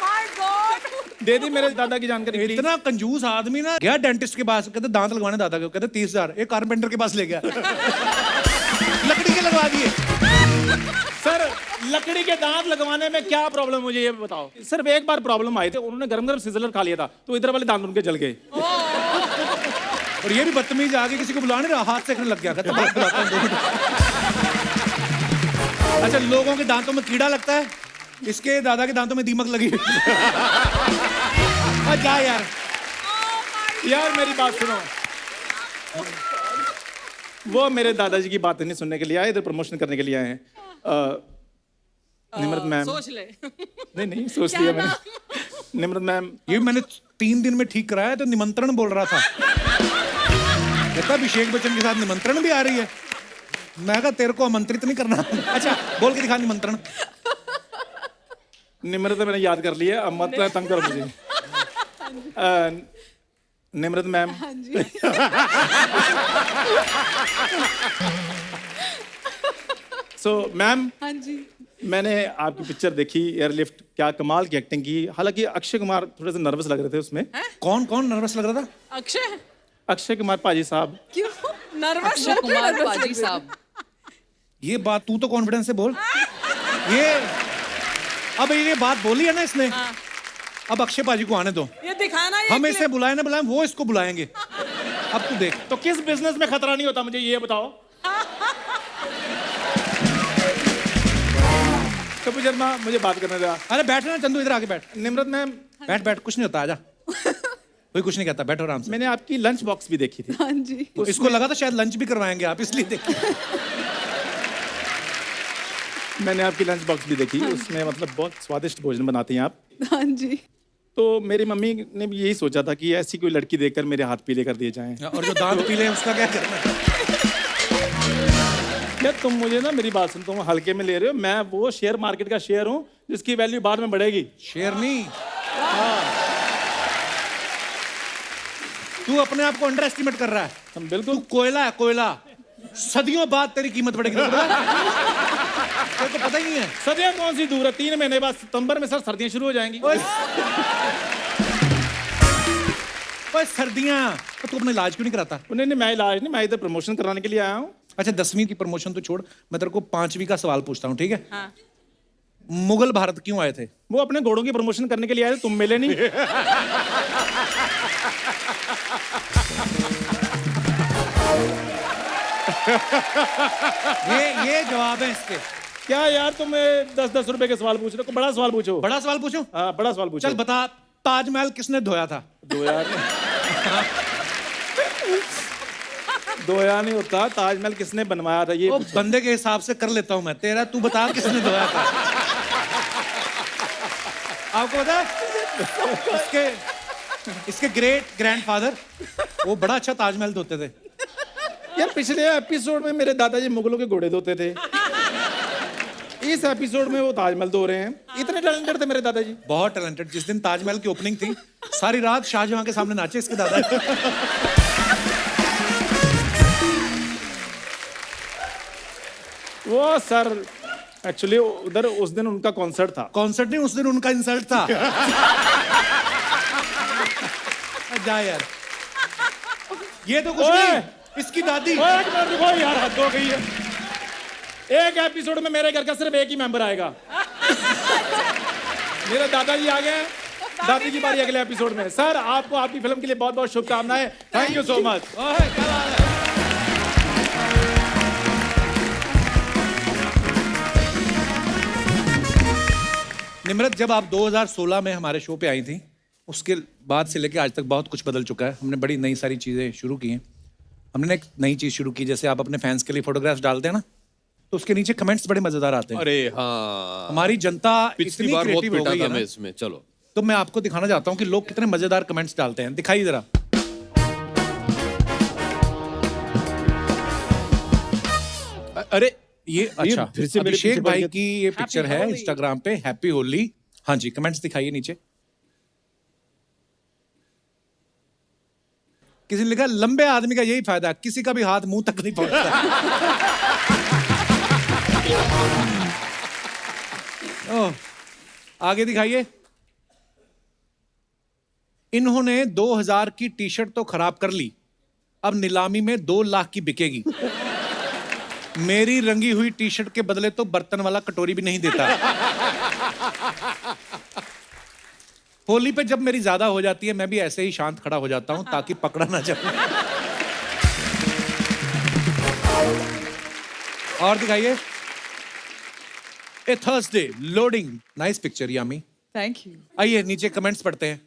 My God! दे दी मेरे दादा की जानकारी। इतना कंजूस आदमी ना, गया डेंटिस्ट के पास, कहते दांत लगवाने दादा के, कहते 30,000, एक कारपेंटर के पास ले गया, लकड़ी के लगवा दिए। सर लकड़ी के दांत लगवाने में क्या प्रॉब्लम, मुझे ये बताओ। सिर्फ एक बार प्रॉब्लम आई थी, उन्होंने गरम गरम सिजलर खा लिया था, तो इधर वाले दांत उनके जल गए। और ये भी बदतमीज आगे किसी को बुला नहीं रहा, हाथ सेकने लग गया, कहता बात बुलाता हूं 2 मिनट। अच्छा, लोगों के दांतों में कीड़ा लगता है, इसके दादा के दांतों में दीमक लगी। जा यार। यार मेरी बात सुनो, वो मेरे दादाजी की बातें नहीं सुनने के लिए आए, इधर प्रमोशन करने के लिए आए हैं। निम्रत मैम, सोच ले। नहीं सोच लिया मैंने। निम्रत मैम, ये मैंने 3 दिन में ठीक कराया, तो निमंत्रण बोल रहा था, कहता अभिषेक बच्चन के साथ निमंत्रण भी आ रही है। मैं कहा तेरे को आमंत्रित नहीं करना। अच्छा बोल के दिखा निमंत्रण। निम्रत मैंने याद कर लिया, अब मत तंग करो मुझे। निम्रत मैम, सो मैम, हाँ जी। मैंने आपकी पिक्चर देखी एयरलिफ्ट, क्या कमाल की एक्टिंग की। हालांकि अक्षय कुमार थोड़े से नर्वस लग रहे थे उसमें। कौन कौन नर्वस लग रहा था? अक्षय? अक्षय कुमार पाजी साहब। क्यों? Nervous अक्षय कुमार पाजी साहब। ये बात तू तो कॉन्फिडेंस से बोल। ये अब ये बात बोली है ना इसने, अब अक्षय पाजी को आने दो। ये दिखाना ये हम clip। इसे बुलाए ना बुलाए, वो इसको बुलाएंगे। अब तू देख। तो किस बिजनेस में खतरा नहीं होता, मुझे ये बताओ। कपिल शर्मा, मुझे बात करने दो। अरे बैठ ना चंदू, इधर आके बैठ। निम्रत मैम, बैठ बैठ, कुछ नहीं होता, आजा। कोई कुछ नहीं कहता, बैठो आराम से। मैंने आपकी लंच बॉक्स भी देखी थी। हाँ जी। इसको लगा था शायद लंच भी करवाएंगे आप, इसलिए देखिए। मैंने आपकी लंच बॉक्स भी देखी, उसमें मतलब बहुत स्वादिष्ट भोजन बनाती हैं आप। हाँ जी। तो मेरी मम्मी ने भी यही सोचा था कि ऐसी कोई लड़की देखकर मेरे हाथ पीले कर दिए जाएं। और जो दांत पीले हैं उसका क्या करना है? क्या तुम मुझे ना, मेरी बात सुन, तुम हल्के में ले रहे हो। मैं वो शेयर मार्केट का शेयर हूँ जिसकी वैल्यू बाद में बढ़ेगी। शेर नहीं। तू अपने आप को अंडर एस्टिमेट कर रहा है। हम तू बिल्कुल। कोयला है, कोयला। सदियों बाद तेरी कीमत बढ़ेगी, तेरे को पता ही नहीं है। सदियां कौन सी दूर है, 3 महीने बाद सितंबर में सर सर्दियां शुरू हो जाएंगी। ओए सर्दियां, तो तू अपना इलाज क्यों नहीं कराता? उन्हें नहीं, मैं इलाज नहीं, मैं इधर प्रमोशन कराने के लिए आया हूँ। अच्छा 10वीं की प्रमोशन तो छोड़, मैं तेरे को 5वीं का सवाल पूछता हूँ, ठीक है? हाँ। मुगल भारत क्यों आए थे? वो अपने घोड़ों की प्रमोशन करने के लिए आए थे, तुम मिले नहीं। ये जवाब है इसके। क्या यार, तुम 10-10 रुपए के सवाल पूछ रहे हो, कोई बड़ा सवाल पूछो। बड़ा सवाल पूछूं? हाँ, बड़ा सवाल पूछो। चल बता, ताजमहल किसने धोया था? धोया नहीं होता, ताजमहल किसने बनवाया था ये वो पूछो। बंदे के हिसाब से कर लेता हूं मैं, तेरा तू बता किसने धोया था? आपको पता है? इसके ग्रेट ग्रैंडफादर वो बड़ा अच्छा ताजमहल धोते थे। यार पिछले एपिसोड में मेरे दादाजी मुगलों के घोड़े धोते थे, इस एपिसोड में वो ताजमहल धो रहे हैं। इतने टैलेंटेड थे मेरे दादाजी। बहुत टैलेंटेड। जिस दिन ताजमहल की ओपनिंग थी, सारी रात शाहजहां के सामने नाचे इसके दादा। वो सर एक्चुअली उधर उस दिन उनका कॉन्सर्ट था। कॉन्सर्ट नहीं, उस दिन उनका इंसल्ट था। जा यार, ये तो कुछ ओए! नहीं, इसकी दादी। ओए, एक मिनट रुको यार, हद हो गई है। एक एपिसोड में मेरे घर का सिर्फ एक ही मेंबर आएगा। मेरे दादाजी आ गए, दादी की बारी अगले एपिसोड में। सर आपको आपकी फिल्म के लिए बहुत बहुत शुभकामनाएं। Thank you so much. ओए, क्या बात है? निम्रत, जब आप 2016 में हमारे शो पे आई थी, उसके बाद से लेके आज तक बहुत कुछ बदल चुका है। हमने बड़ी नई सारी चीज़ें शुरू की हैं। हमने एक नई चीज़ शुरू की, जैसे आप अपने फैंस के लिए फोटोग्राफ्स डालते हैं ना, तो उसके नीचे कमेंट्स बड़े मजेदार आते हैं। अरे हाँ, हमारी जनता पिछली इतनी बार बहुत क्रिएटिव हो पिटा गई था है मैं ना, इसमें। चलो तो मैं आपको दिखाना चाहता हूँ कि लोग कितने मजेदार कमेंट्स डालते हैं। दिखाइए जरा। अरे ये अच्छा, फिर से मेरे अभिषेक पीछे भाई पड़ की ये पिक्चर है होली। इंस्टाग्राम पे, हैप्पी होली। हाँ जी, कमेंट्स दिखाइए नीचे। किसी ने लिखा, लंबे आदमी का यही फायदा, किसी का भी हाथ मुंह तक नहीं पहुंचता। ओह, आगे दिखाइए। इन्होंने 2000 की टी शर्ट तो खराब कर ली, अब नीलामी में 2 लाख की बिकेगी। मेरी रंगी हुई टी शर्ट के बदले तो बर्तन वाला कटोरी भी नहीं देता। होली पे जब मेरी ज्यादा हो जाती है, मैं भी ऐसे ही शांत खड़ा हो जाता हूं ताकि पकड़ा ना जाए। और दिखाइए। A Thursday loading, nice picture Yami. Thank you. आइए नीचे कमेंट्स पढ़ते हैं।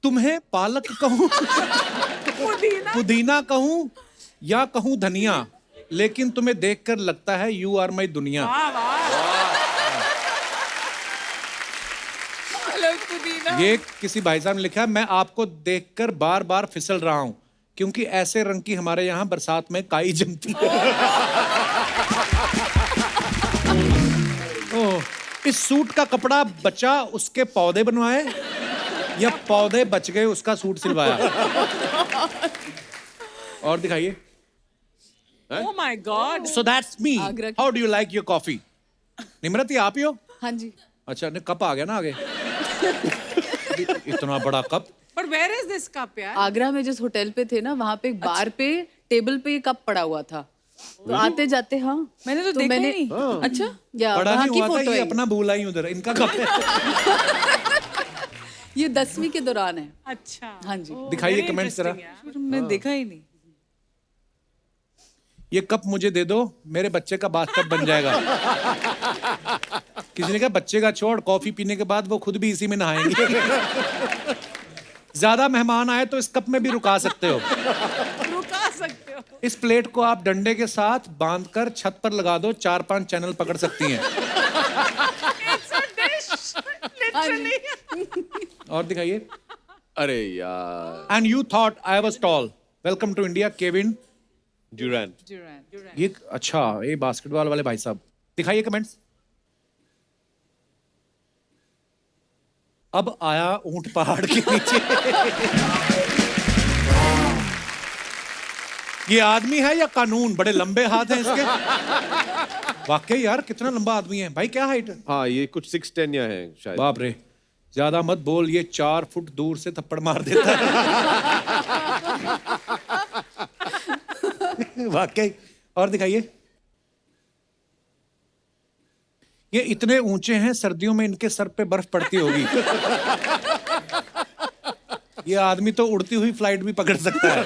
तुम्हें पालक कहूं, पुदीना कहूं या कहूं धनिया, लेकिन तुम्हें देखकर लगता है यू आर माई दुनिया। ये किसी भाई साहब ने लिखा है, मैं आपको देखकर बार बार फिसल रहा हूं क्योंकि ऐसे रंग की हमारे यहां बरसात में काई जमती है। ओह, इस सूट का कपड़ा बचा उसके पौधे बनवाए या पौधे बच गए उसका सूट सिलवाया। और दिखाइए। Oh my God. So that's me. Agra की- How do you like your coffee? Nimrat, ये आप ही हो? हाँ जी। अच्छा, ने कप आ गया ना आगे। इतना बड़ा cup. But where is this cup, यार? आगरा में जिस होटल पे थे ना, वहाँ पे एक बार पे टेबल पे ये कप पड़ा हुआ था, तो आते जाते हाँ मैंने तो देखा ही नहीं। अच्छा, या पढ़ा वहाँ नहीं की हुआ था, फोटो ये है। अपना बोला ही उधर, इनका कब है? ये 10वीं के दौरान है। अच्छा। हाँ जी। दिखाइए Very कमेंट्स जरा। interesting, यार। मैं देखा ही नहीं। ये कप मुझे दे दो, मेरे बच्चे का बाथटब बन जाएगा। किसी ने कहा बच्चे का छोड़, कॉफी पीने के बाद वो खुद भी इसी में नहाएंगे। ज्यादा मेहमान आए तो इस कप में भी रुका सकते हो। रुका सकते हो। इस प्लेट को आप डंडे के साथ बांधकर छत पर लगा दो, 4-5 चैनल पकड़ सकती हैं। It's a dish, literally. और दिखाइए। अरे यार, and you thought I was tall. Welcome to India, Kevin Durant. ये अच्छा, ये बास्केटबॉल वाले भाई साहब। दिखाइए कमेंट्स। अब आया ऊंट पहाड़ के नीचे। ये आदमी है या कानून? बड़े लंबे हाथ हैं इसके। वाकई यार, कितना लंबा आदमी है भाई, क्या हाइट? हाँ, ये कुछ 6'10" या है शायद। बाप रे, ज्यादा मत बोल, ये 4 फुट दूर से थप्पड़ मार देता है। वाकई। और दिखाइए। ये इतने ऊंचे हैं, सर्दियों में इनके सर पे बर्फ पड़ती होगी। ये आदमी तो उड़ती हुई फ्लाइट भी पकड़ सकता है।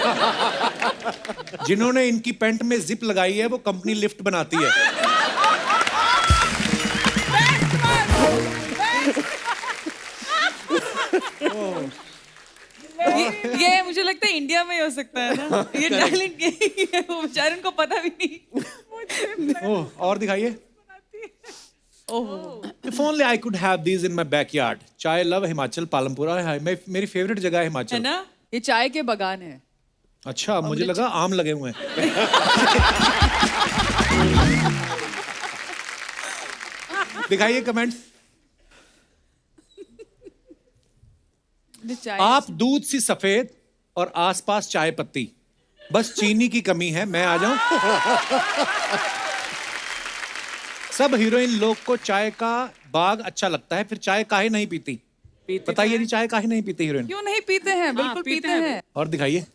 जिन्होंने इनकी पैंट में जिप लगाई है वो कंपनी लिफ्ट बनाती है। ये मुझे लगता है इंडिया में ही हो सकता है ना। ये टैलेंट यही है, वो बेचारे उनको पता भी नहीं। ओह, और दिखाइए। If only I could have these in my backyard. चाय लव हिमाचल पालमपुरा है, मेरी फेवरेट जगह है है हिमाचल। ना, ये चाय के बगान है। अच्छा, मुझे लगा आम लगे हुए हैं। दिखाइए कमेंट्स। ये चाय आप दूध सी सफेद और आसपास चाय पत्ती, बस चीनी की कमी है, मैं आ जाऊं? सब हीरोइन लोग को चाय का बाग अच्छा लगता है, फिर चाय काहे नहीं पीती? बताइए जी, चाय काहे नहीं पीती हीरोइन? क्यों नहीं पीते हैं? बिल्कुल पीते हैं। और दिखाइए।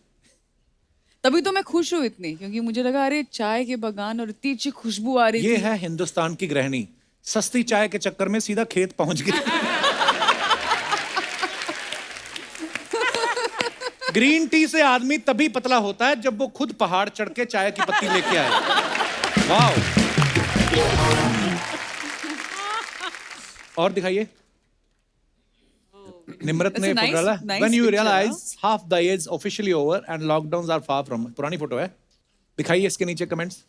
तभी तो मैं खुश हूँ इतनी, क्योंकि मुझे लगा अरे चाय के बगान और इतनी अच्छी खुशबू आ रही ये थी। है हिंदुस्तान की गृहिणी, सस्ती चाय के चक्कर में सीधा खेत पहुंच गई। ग्रीन टी से आदमी तभी पतला होता है जब वो खुद पहाड़ चढ़ के चाय की पत्ती लेके आए। वाह। और दिखाइए। निम्रत ने That's a nice- डाला, nice when you picture, realize half the age officially over and lockdowns are far from। पुरानी फोटो है। दिखाइए इसके नीचे कमेंट्स।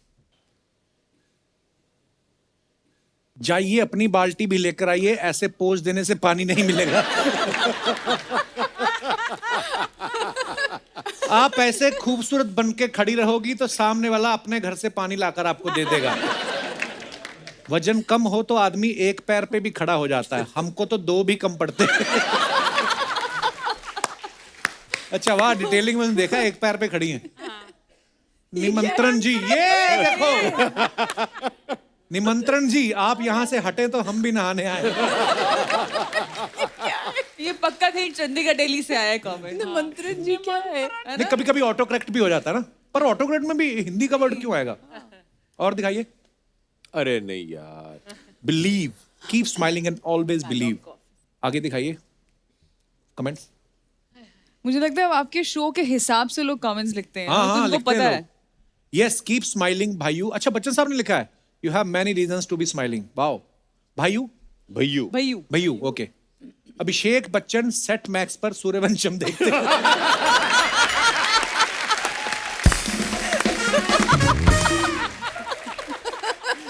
जाइए अपनी बाल्टी भी लेकर आइए, ऐसे पोज देने से पानी नहीं मिलेगा। आप ऐसे खूबसूरत बन के खड़ी रहोगी तो सामने वाला अपने घर से पानी लाकर आपको दे देगा। वजन कम हो तो आदमी एक पैर पे भी खड़ा हो जाता है, हमको तो 2 भी कम पड़ते हैं। अच्छा वाह, डिटेलिंग में देखा, एक पैर पे खड़ी हैं। निमंत्रण जी, ये देखो। निमंत्रण जी, आप यहाँ से हटे तो हम भी नहाने आए। ये पक्का कहीं चंडीगढ़ दिल्ली से आया है कमेंट। मंत्रन जी क्या है? नहीं, कभी कभी ऑटो करेक्ट भी हो जाता है ना, पर ऑटो करेक्ट में भी हिंदी का वर्ड क्यों आएगा? और दिखाइए। अरे नहीं यार। Believe, keep smiling and always believe. आगे दिखाइए कमेंट्स। मुझे लगता है आपके शो के हिसाब से लोग कमेंट्स लिखते हैं। हाँ तो हाँ, उनको लिखते पता हैं है। लोग। Yes, keep smiling Bhaiyu. अच्छा, बच्चन साहब ने लिखा है, you have many reasons to be smiling. Wow. Bhaiyu, Bhaiyu. Bhaiyu. Bhaiyu, okay. Abhishek Bachchan Set Max पर सूर्यवंशम देखते हैं।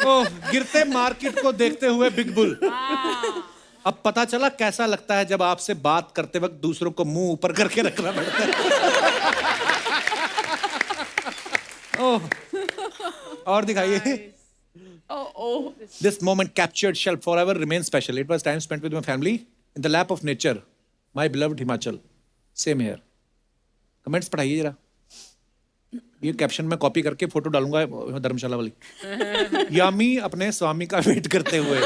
ओह, गिरते मार्केट को देखते हुए बिग बुल। अब पता चला कैसा लगता है जब आपसे बात करते वक्त दूसरों को मुंह ऊपर करके रखना पड़ता है। ओह, और दिखाइए। This moment captured shall forever remain special. It was time spent with my family in the lap of nature. My beloved Himachal. Same here. Comments पढ़ाइए जरा। ये कैप्शन में कॉपी करके फोटो डालूंगा धर्मशाला वाली। यामी अपने स्वामी का वेट करते हुए।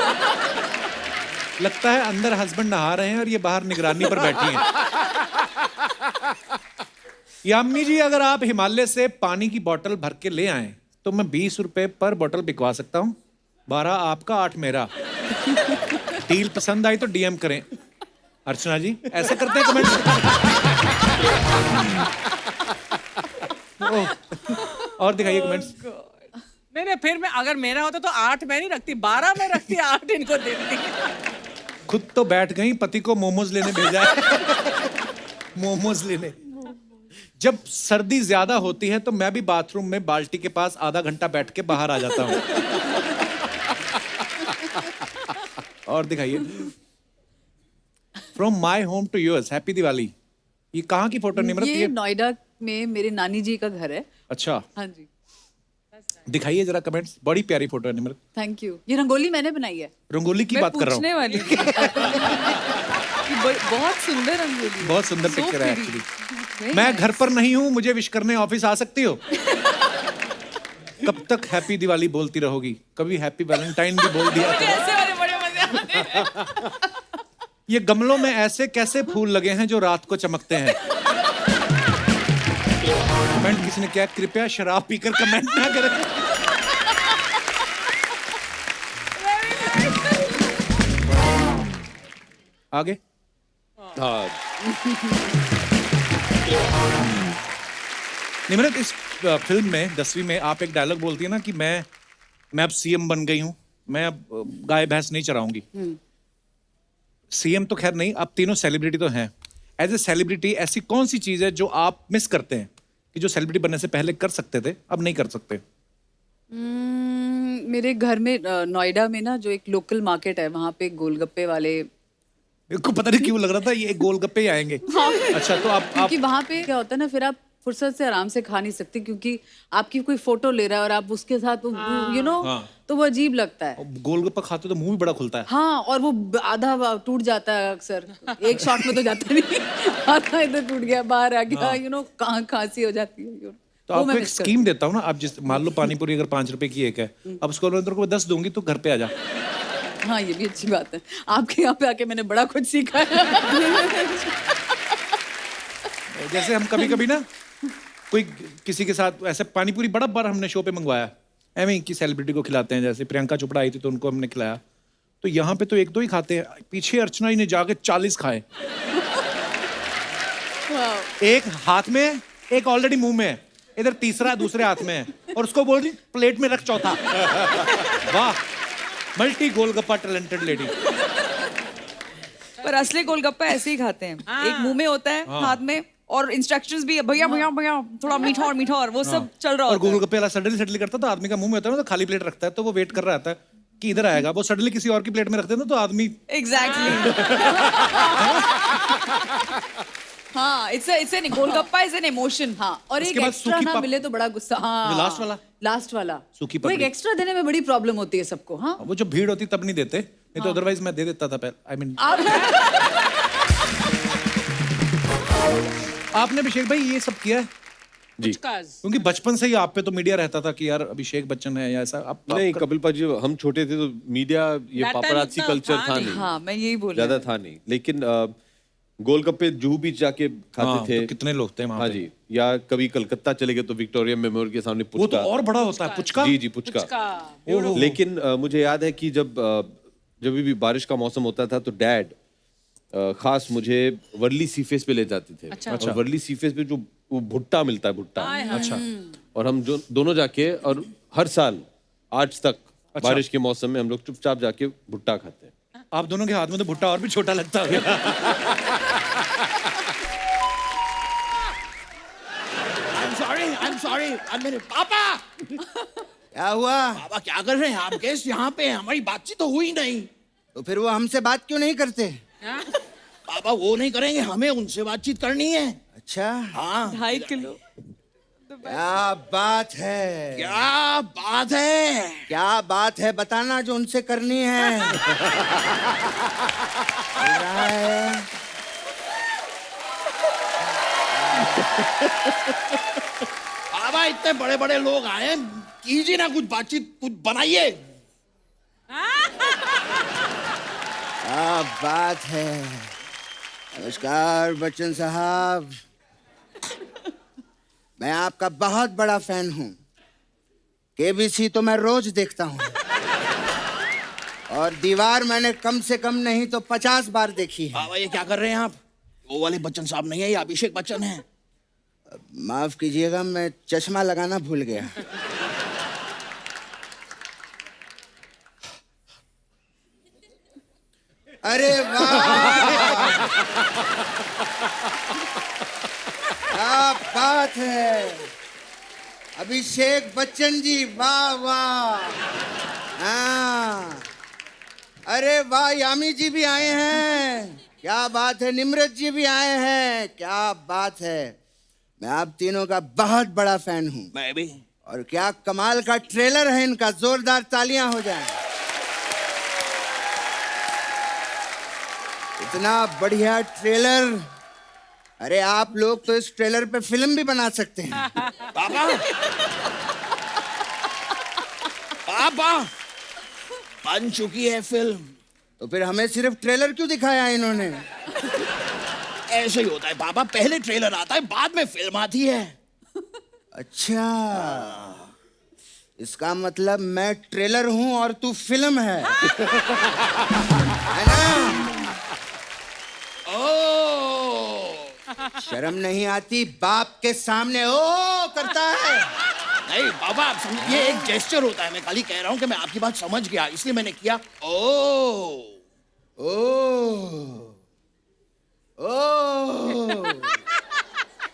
लगता है अंदर हस्बैंड नहा रहे हैं और ये बाहर निगरानी पर बैठी हैं। यामिनी जी, अगर आप हिमालय से पानी की बोतल भर के ले आए तो मैं 20 रुपए पर बोतल बिकवा सकता हूँ। 12 आपका, 8 मेरा। डील पसंद आई तो डीएम करें। अर्चना जी ऐसे करते हैं कमेंट। और दिखाइए कमेंट्स। नहीं, फिर मैं अगर मेरा होता तो 8 मैं नहीं रखती, 12 मैं रखती, 8 इनको देती। खुद तो बैठ गई, पति को मोमोज लेने भेजा है। मोमोज लेने। जब सर्दी ज्यादा होती है तो मैं भी बाथरूम में बाल्टी के पास आधा घंटा बैठ के बाहर आ जाता हूँ। और दिखाइए। From my home to yours, happy Diwali. ये कहाँ की फोटो निम्रत? ये नोएडा में मेरे नानी जी का घर है। अच्छा, हाँ जी, दिखाइए जरा कमेंट्स। बड़ी प्यारी फोटो है निम्रत। Thank you. ये रंगोली मैंने बनाई है। रंगोली की मैं बात कर रहा पूछने हूँ। वाली थी। कि बहुत सुंदर रंगोली है। बहुत सुंदर So पिक्चर है pretty. एक्चुअली। Very मैं nice. घर पर नहीं हूँ, मुझे विश करने ऑफिस आ सकती हो? कब तक हैप्पी दिवाली बोलती रहोगी? कभी हैप्पी वैलेंटाइन भी बोल दिया मुझे करो। ऐसे वाले बड़े मजे आते हैं। ये गमलों में ऐसे कैसे फूल लगे हैं जो रात को चमकते हैं? कमेंट किसी ने किया, कृपया शराब पीकर कमेंट ना करें। आगे। हाँ, निम्रत, इस फिल्म में 10वीं में आप एक डायलॉग बोलती है ना कि मैं अब सीएम बन गई हूं, मैं अब गाय भैंस नहीं चराऊंगी। सीएम तो खैर नहीं, आप तीनों सेलिब्रिटी तो हैं। एज ए सेलिब्रिटी ऐसी कौन सी चीज है जो आप मिस करते हैं कि जो सेलिब्रिटी बनने से पहले कर सकते थे, अब नहीं कर सकते? मेरे घर में नोएडा में ना जो एक लोकल मार्केट है, वहाँ पे गोलगप्पे वाले। मेरे को पता नहीं क्यों लग रहा था ये गोलगप्पे ही आएंगे। अच्छा, तो आप क्योंकि वहाँ पे क्या होता है ना, फिर आप फुर्सत से आराम से खा नहीं सकते, क्योंकि आपकी कोई फोटो ले रहा है और आप उसके साथ तो वो अजीब लगता है। गोलगप्पा खाते तो मुंह भी बड़ा खुलता है। हाँ, और वो आधा टूट जाता है अक्सर। एक शॉट में तो जाता नहीं, आधा इधर टूट गया, बाहर आ गया, कहाँ खांसी हो जाती है। तो आपको एक स्कीम देता हूँ ना, आप जिस मान लो पानी पूरी अगर 5 रुपए की एक है, अब उसको मैं तेरे को 10 दूंगी तो घर पे आ जा। हाँ, ये भी अच्छी बात है। आपके यहाँ पे आके मैंने बड़ा कुछ सीखा है। जैसे हम कभी कभी ना कोई किसी के साथ ऐसे पानी पूरी बड़ा बार हमने शो पे मंगवाया, एवं की सेलिब्रिटी को खिलाते हैं। जैसे प्रियंका चोपड़ा आई थी तो उनको हमने खिलाया, तो यहाँ पे तो 1-2 ही खाते हैं। पीछे अर्चना जी ने जाके 40 खाए। एक हाथ में है, एक ऑलरेडी मुंह में है, इधर तीसरा दूसरे हाथ में है, और उसको बोल रही प्लेट में रख चौथा। वाह, मल्टी गोलगप्पा टैलेंटेड लेडी। पर असली गोलगप्पा ऐसे ही खाते हैं। एक मुंह में होता है, हाथ में, और इंस्ट्रक्शंस भी भैया भैया भैया थोड़ा मीठा और वो सब चल रहा और होता है। गोलगप्पे वाला सडनली करता तो आदमी का मुंह में होता है ना, तो खाली प्लेट रखता है, तो वो वेट कर रहा था कि इधर आएगा। वो सडनली किसी और की प्लेट में रखते हैं ना, तो आदमी एग्जैक्टली। हाँ, it's an golgappa is an emotion. हाँ, और एक उसके बाद एक्स्ट्रा सूखी ना पप- मिले तो बड़ा गुस्सा। हाँ, जो लास्ट वाला? सूखी वो एक पपड़ी। एक्स्ट्रा देने में बड़ी प्रॉब्लम होती है सबको। हाँ, वो जो भीड़ होती तब नहीं देते, नहीं तो अदरवाइज मैं दे देता था पहले। आई मीन आप आपने अभिषेक भाई ये सब किया है? जी। क्योंकि बचपन से ही आप पे तो मीडिया रहता था कि यार अभिषेक बच्चन है या ऐसा। आप नहीं, कपिल पाजी हम छोटे थे तो मीडिया ये That time पापराची इतना कल्चर था था नहीं। नहीं, हाँ, मैं यही बोल ज्यादा था नहीं। लेकिन गोलगप्पे जूहू बीच जाके खाते हाँ, थे। तो कितने लोग थे वहाँ हाँ पे? जी, या कभी कलकत्ता चले गए तो विक्टोरिया मेमोरियल के सामने वो तो पुचका। और बड़ा होता है, पुचका। जी जी, पुचका। लेकिन मुझे याद है कि जब भी बारिश का मौसम होता था तो डैड खास मुझे वर्ली सीफेस पे ले जाते थे। और वर्ली सीफेस पे जो वो भुट्टा मिलता है, भुट्टा। अच्छा। और हम जो दोनों जाके, और हर साल आज तक बारिश के मौसम में हम लोग चुपचाप जाके भुट्टा खाते हैं। आप दोनों के हाथ में तो भुट्टा और भी छोटा लगता है। I'm sorry, मेरे पापा। क्या हुआ? पापा क्या कर रहे हैं आप? गेस्ट यहाँ पे हैं, हमारी बातचीत तो हुई नहीं। तो फिर वो हमसे बात क्यों नहीं करते? पापा वो नहीं करेंगे, हमें उनसे बातचीत करनी है। अच्छा, हाँ, 2.5 किलो। क्या बात है? क्या बात है? क्या बात है बताना जो उनसे करनी है। चल रहा है। पापा इतने बड़े बड़े लोग आए, कीजिए ना कुछ बातचीत, कुछ बनाइए। क्या बात है। नमस्कार बच्चन साहब। मैं आपका बहुत बड़ा फैन हूँ। केबीसी तो मैं रोज देखता हूँ और दीवार मैंने कम से कम नहीं तो 50 बार देखी है। बाबा ये क्या कर रहे हैं आप? वो वाले बच्चन साहब नहीं है, ये अभिषेक बच्चन है। माफ कीजिएगा, मैं चश्मा लगाना भूल गया। अरे वाह, क्या बात है अभिषेक बच्चन जी, वाह वाह। हाँ, अरे वाह, यामी जी भी आए हैं, क्या बात है। निम्रत जी भी आए हैं, क्या बात है। मैं आप तीनों का बहुत बड़ा फैन हूँ। मैं भी। और क्या कमाल का ट्रेलर है इनका, जोरदार तालियां हो जाएं। इतना बढ़िया ट्रेलर, अरे आप लोग तो इस ट्रेलर पे फिल्म भी बना सकते हैं। पापा पापा बन चुकी है फिल्म। तो फिर हमें सिर्फ ट्रेलर क्यों दिखाया इन्होंने? ऐसे ही होता है पापा, पहले ट्रेलर आता है बाद में फिल्म आती है। अच्छा, इसका मतलब मैं ट्रेलर हूं और तू फिल्म है ना? ओ शर्म नहीं आती बाप के सामने ओ करता है? नहीं बाबा, आप समझ, ये एक जेस्चर होता है। मैं खाली कह रहा हूँ कि मैं आपकी बात समझ गया, इसलिए मैंने किया ओ। ओ ओ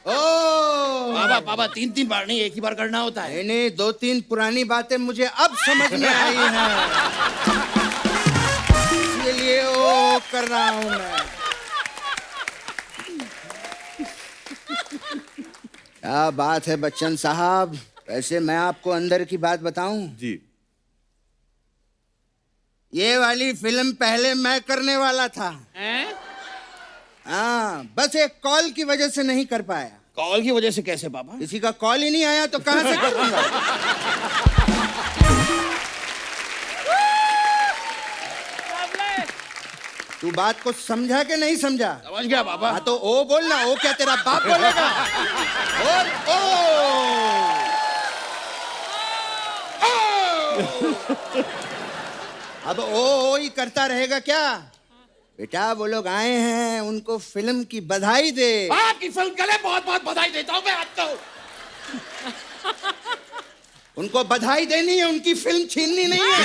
ओ बाबा पापा 3-3 बार नहीं, एक ही बार करना होता है। नहीं नहीं, 2-3 पुरानी बातें मुझे अब समझ में आई हैं, इसलिए ओ कर रहा हूं मैं। क्या बात है बच्चन साहब। वैसे मैं आपको अंदर की बात बताऊं, जी। ये वाली फिल्म पहले मैं करने वाला था। हाँ, बस एक कॉल की वजह से नहीं कर पाया। कॉल की वजह से कैसे पापा? किसी का कॉल ही नहीं आया तो कहां से करूंगा? तू बात को समझा कि नहीं समझा? समझ गया पापा। हाँ तो ओ बोलना। ओ क्या तेरा बाप बोलेगा? बोल ओ। अब ओ ही करता रहेगा क्या? बेटा वो लोग आए हैं, उनको फिल्म की बधाई दे। आपकी फिल्म के लिए बहुत बहुत बधाई देता हूँ मैं आपको। उनको बधाई देनी है, उनकी फिल्म छीननी नहीं है।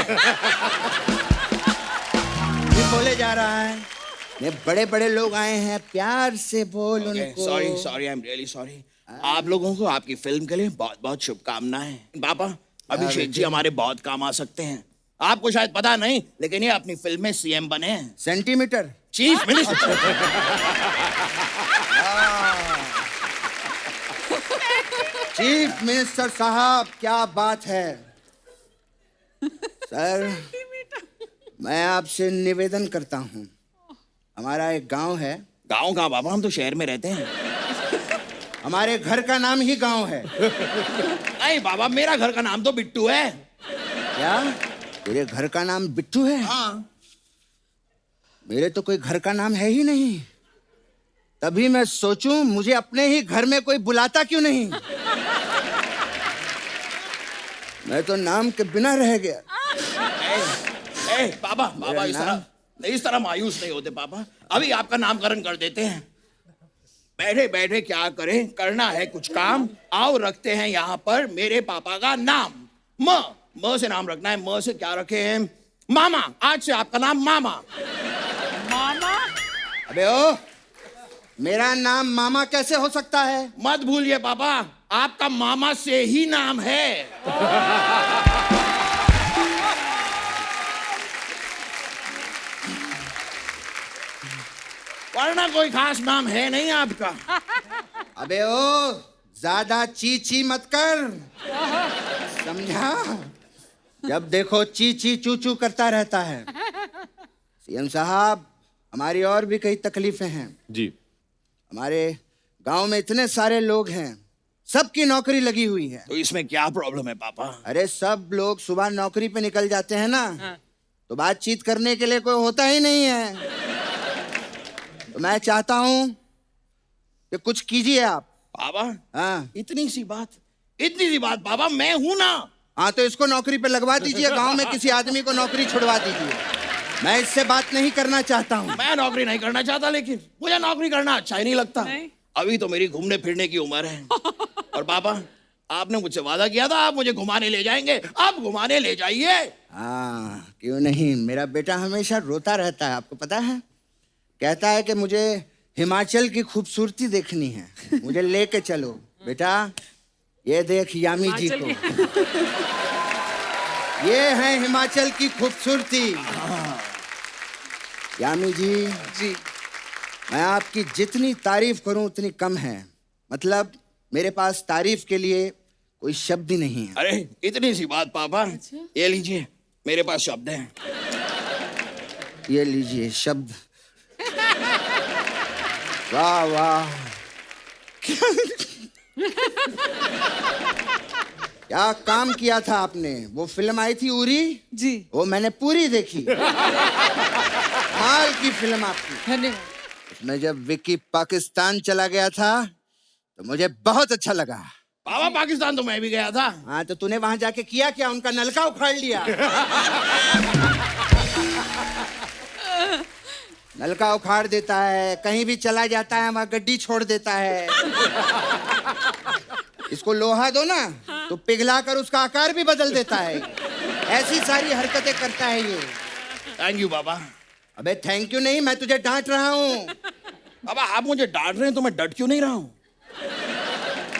ये बोले जा रहा है, ये बड़े बड़े लोग आए हैं, प्यार से बोल उनको। Sorry sorry, I am really sorry. आप लोगों को आपकी फिल्म के लिए बहुत बहुत शुभकामनाएं। पापा अभिषेक जी हमारे बहुत काम आ सकते हैं। आपको शायद पता नहीं, लेकिन ये अपनी फिल्म में सीएम बने हैं। Centimetre chief minister. Chief minister साहब, क्या बात है। सर मैं आपसे निवेदन करता हूँ, हमारा एक गांव है। गाँव कहाँ बाबा, हम तो शहर में रहते हैं। हमारे घर का नाम ही गांव है। नहीं बाबा, मेरा घर का नाम तो बिट्टू है। क्या तेरे घर का नाम बिट्टू है? हाँ। मेरे तो कोई घर का नाम है ही नहीं। तभी मैं सोचूं मुझे अपने ही घर में कोई बुलाता क्यों नहीं। मैं तो नाम के बिना रह गया। बाबा इस तरह मायूस नहीं होते पापा। अभी आपका नामकरण कर देते हैं। बैठे बैठे क्या करें, करना है कुछ काम। आओ रखते हैं यहाँ पर मेरे पापा का नाम। म से नाम रखना है। म से क्या रखे हैं? मामा। आज से आपका नाम मामा। मामा? अबे ओ, मेरा नाम मामा कैसे हो सकता है? मत भूलिए पापा, आपका मामा से ही नाम है। वरना कोई खास नाम है नहीं आपका। अबे ओ, ज्यादा ची ची मत कर, समझा? जब देखो ची ची चू चू करता रहता है। सीएम साहब, हमारी और भी कई तकलीफें हैं। जी। हमारे गांव में इतने सारे लोग हैं, सबकी नौकरी लगी हुई है। तो इसमें क्या प्रॉब्लम है पापा? अरे सब लोग सुबह नौकरी पे निकल जाते हैं ना, तो बातचीत करने के लिए कोई होता ही नहीं है। तो मैं चाहता हूं कि कुछ कीजिए आप। बाबा हाँ इतनी सी बात बाबा, मैं हूं ना। हाँ, तो इसको नौकरी पे लगवा दीजिए, गांव में किसी आदमी को नौकरी छुड़वा दीजिए। मैं इससे बात नहीं करना चाहता हूँ। मैं नौकरी नहीं करना चाहता, लेकिन मुझे नौकरी करना अच्छा ही नहीं लगता। अभी तो मेरी घूमने फिरने की उम्र है। और बाबा, आपने मुझसे वादा किया था आप मुझे घुमाने ले जाएंगे, आप घुमाने ले जाइए। हाँ, क्यों नहीं। मेरा बेटा हमेशा रोता रहता है, आपको पता है। कहता है कि मुझे हिमाचल की खूबसूरती देखनी है, मुझे लेके चलो। बेटा, ये देख यामी जी को, ये है हिमाचल की खूबसूरती। यामी जी, मैं आपकी जितनी तारीफ करूं उतनी कम है। मतलब मेरे पास तारीफ के लिए कोई शब्द ही नहीं है। अरे इतनी सी बात पापा, ये लीजिए, मेरे पास शब्द हैं। ये लीजिए शब्द। वाह वाह, क्या काम किया था आपने। वो फिल्म आई थी उरी जी, वो मैंने पूरी देखी। कमाल की फिल्म आपकी। धन्यवाद। उसमें जब विक्की पाकिस्तान चला गया था तो मुझे बहुत अच्छा लगा। पापा पाकिस्तान तो मैं भी गया था। हाँ, तो तूने वहां जाके किया क्या? उनका नलका उखाड़ लिया। नलका उखाड़ देता है, कहीं भी चला जाता है वहां गड्डी छोड़ देता है। इसको लोहा दो ना तो पिघला कर उसका आकार भी बदल देता है। ऐसी सारी हरकतें करता है ये। थैंक यू बाबा। अबे थैंक यू नहीं, मैं तुझे डांट रहा हूँ। बाबा आप मुझे डांट रहे हैं तो मैं डट क्यों नहीं रहा हूँ?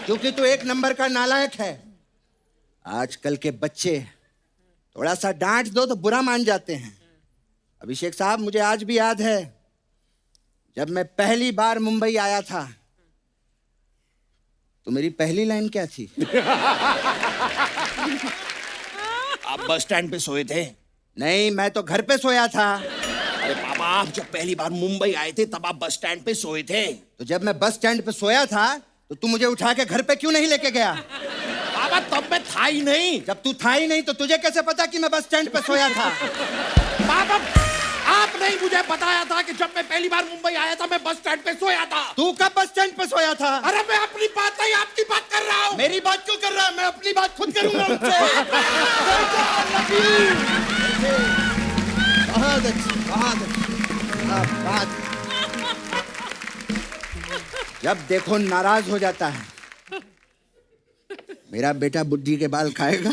क्योंकि तू एक नंबर का नालायक है। आजकल के बच्चे थोड़ा सा डांट दो तो बुरा मान जाते हैं। अभिषेक साहब, मुझे आज भी याद है जब मैं पहली बार मुंबई आया था तो मेरी पहली लाइन क्या थी? आप बस स्टैंड पे सोए थे? नहीं, मैं तो घर पे सोया था। अरे पापा, आप जब पहली बार मुंबई आए थे तब आप बस स्टैंड पे सोए थे। तो जब मैं बस स्टैंड पे सोया था तो तू मुझे उठा के घर पे क्यों नहीं लेके गया? पापा तब मैं था ही नहीं। जब तू था ही नहीं तो तुझे कैसे पता कि मैं बस स्टैंड पे सोया था? पापा आपने ही मुझे बताया था कि जब मैं पहली बार मुंबई आया था मैं बस स्टैंड पे सोया था। तू कब बस स्टैंड पे सोया था? अरे मैं अपनी बात नहीं आपकी बात कर रहा हूँ। मेरी बात क्यों कर रहा है? मैं अपनी बात खुद करूंगा उनसे। बहुत अच्छी, बहुत अच्छी बात। जब देखो नाराज हो जाता है। मेरा बेटा बुद्धि के बाल खाएगा?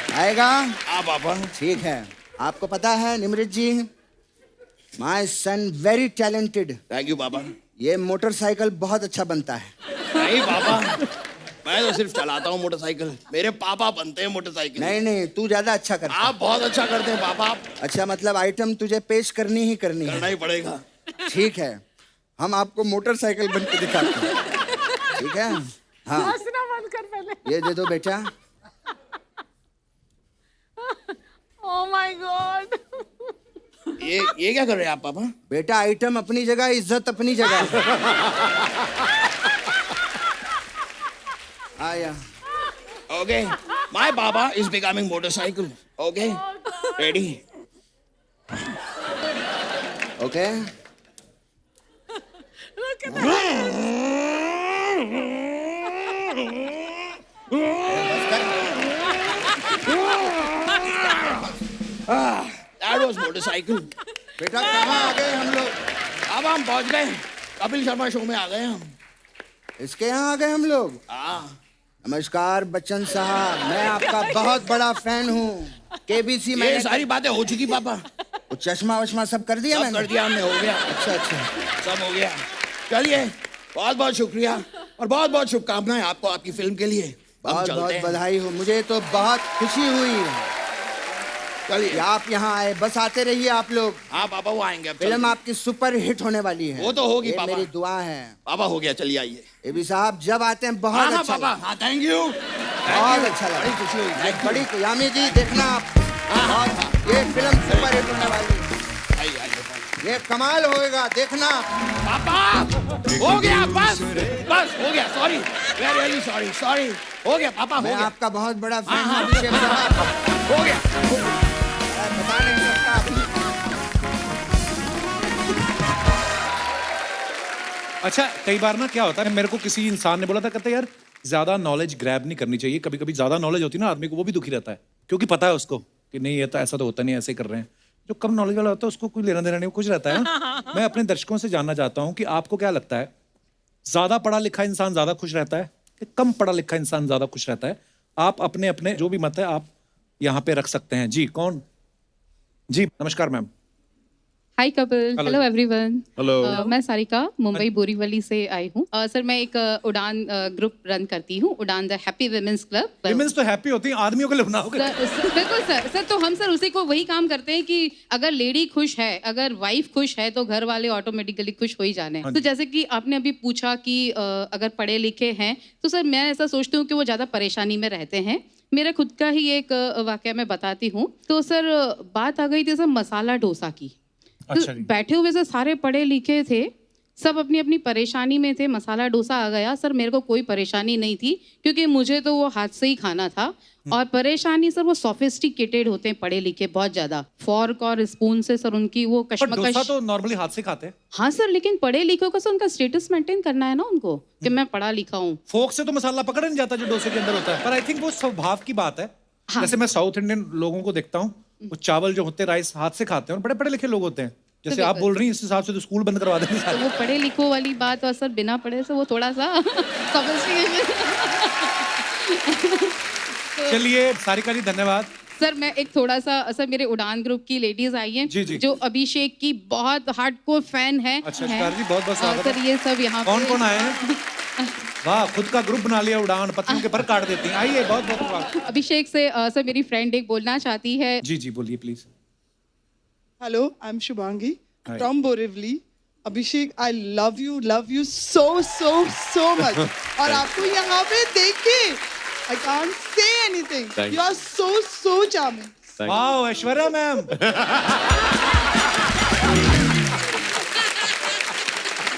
खाएगा? हाँ पापा। ठीक है। आपको पता है Nimrat ji, my son very talented. Thank you पापा। ये मोटरसाइकिल बहुत अच्छा बनता है। नहीं पापा, मैं तो सिर्फ चलाता हूँ मोटरसाइकिल। मेरे पापा बनते हैं मोटरसाइकिल। नहीं नहीं, तू ज्यादा अच्छा करता है। आप बहुत अच्छा करते हैं पापा। अच्छा, मतलब आइटम तुझे पेश करनी ही करनी करना है। ही पड़ेगा। ठीक है, हम आपको मोटरसाइकिल बन के दिखाते हैं। ठीक है? हाँ, हंसना बंद कर पहले। ये दे दो बेटा। Oh my God. ये क्या कर रहे हैं आप पापा? बेटा, आइटम अपनी जगह, इज्जत अपनी जगह। आया। Okay, my Baba is becoming motorcycle. Okay, ready? Okay. That was motorcycle. बेटा कहाँ आ गए हम लोग? अब हम पहुंच गए कपिल शर्मा शो में आ गए हम। इसके यहाँ आ गए हम लोग। हाँ। नमस्कार बच्चन साहब, मैं आपका बहुत बड़ा फैन हूँ। केबीसी ये में सारी बातें हो चुकी पापा। वो चश्मा वश्मा सब कर दिया सब मैंने? कर दिया हमने, हो गया। अच्छा अच्छा। सब हो गया। चलिए, बहुत बहुत शुक्रिया और बहुत बहुत शुभकामनाएं आपको आपकी फिल्म के लिए। हम बहुत चलते बहुत हैं। बधाई हो। मुझे तो बहुत खुशी हुई कि चलिए। आप यहाँ आए। बस आते रहिए आप लोग। हाँ पापा, वो आएंगे अब। फिल्म चलते हैं। आपकी सुपर हिट होने वाली है। वो तो होगी ये पापा। मेरी दुआ है। पापा हो गया, चलिए आइए। एबी साहब जब आते हैं बहुत हाँ हाँ अच्छा पापा, लगता हाँ थैंक यू। है। बहुत अच्छा लगा। बड़ी खुशी हुई। ये बड़ी यामी जी देखना आप, बहुत ये फिल्म सुपर हिट होने वाली है। आइए आइए पापा। ये कमाल होएगा, देखना। पापा हो गया, बस बस हो गया। Sorry, very very sorry, sorry. हो गया पापा, हो मैं गया। आपका बहुत बड़ा फैन हाँ, हूँ हाँ। अभिषेक साहब। हो गया। बता नहीं सकता। अच्छा कई बार ना क्या होता है, मेरे को किसी इंसान ने बोला था, कहते यार ज्यादा नॉलेज ग्रैब नहीं करनी चाहिए, कभी कभी ज्यादा नॉलेज होती है ना आदमी को, वो भी दुखी रहता है क्योंकि पता है उसको कि नहीं ये तो ऐसा तो होता नहीं, ऐसे कर रहे हैं। जो कम नॉलेज वाला होता है उसको कोई लेना देना नहीं, कुछ रहता है ना। मैं अपने दर्शकों से जानना चाहता हूँ कि आपको क्या लगता है, ज्यादा पढ़ा लिखा इंसान ज्यादा खुश रहता है कि कम पढ़ा लिखा इंसान ज्यादा खुश रहता है? आप अपने अपने जो भी मत है आप यहाँ पे रख सकते हैं। जी कौन? जी नमस्कार मैम। हाय कपिल, हेलो एवरीवन। हेलो। मैं सारिका मुंबई बोरीवली से आई हूँ। सर मैं एक उड़ान ग्रुप रन करती हूँ, उड़ान the happy women's club. Women's तो हैप्पी होती हैं, आदमियों के लिए ना होगा। बिल्कुल सर तो हम सर उसी को वही काम करते हैं कि अगर लेडी खुश है, अगर वाइफ खुश है तो घर वाले ऑटोमेटिकली खुश हो ही जाने हैं। तो जैसे कि आपने अभी पूछा कि अगर पढ़े लिखे हैं तो सर मैं ऐसा सोचती हूँ कि वो ज़्यादा परेशानी में रहते हैं। मेरा खुद का ही एक वाकया मैं बताती हूँ। तो सर बात आ गई थी सर मसाला डोसा की। अच्छा तो बैठे हुए से सारे पढ़े लिखे थे, सब अपनी अपनी परेशानी में थे। मसाला डोसा आ गया सर, मेरे को कोई परेशानी नहीं थी क्योंकि मुझे तो वो हाथ से ही खाना था। और परेशानी सर वो सोफिस्टिकेटेड होते हैं पढ़े लिखे बहुत ज्यादा, फॉर्क और स्पून से सर उनकी वो पर डोसा कश्मकश। तो नॉर्मली हाथ से खाते हैं। हाँ सर, लेकिन पढ़े लिखों का सर उनका स्टेटस मेंटेन करना है ना उनको कि मैं पढ़ा लिखा हूँ। फोक से तो मसाला पकड़ नहीं जाता जो डोसे के अंदर होता है, पर आई थिंक वो स्वभाव की बात है। हाँ। जैसे मैं साउथ इंडियन लोगों को देखता हूँ, वो चावल जो होते हैं राइस हाथ से खाते हैं और बड़े पढ़े लिखे लोग होते हैं। जैसे आप बोल रही हैं इस हिसाब से तो स्कूल बंद करवा देंगे तो सारे। वो पढ़े लिखों वाली बात और सर बिना पढ़े से वो थोड़ा सा sophistication। चलिए सारिका जी धन्यवाद। सर मैं एक थोड़ा सा सर मेरे उड़ान ग्रुप की लेडीज आई हैं जी, जी। जो अभिषेक की बहुत हार्डकोर फैन है। अच्छा शिकार जी बहुत बहुत स्वागत सर है। ये सब यहाँ कौन पे- कौन आए हैं? वाह, खुद का ग्रुप बना लिया उड़ान, पत्नियों के पर काट देती हैं। आइए बहुत बहुत स्वागत। अभिषेक से सर मेरी फ्रेंड एक बोलना चाहती है। जी जी बोलिए please. Hello, I'm Shubhangi Hi. from Borivali. Abhishek, I love you so much. और आपको यहाँ पे देख के I can't say anything. Thank You are so charming. वाह ऐश्वर्या मैम।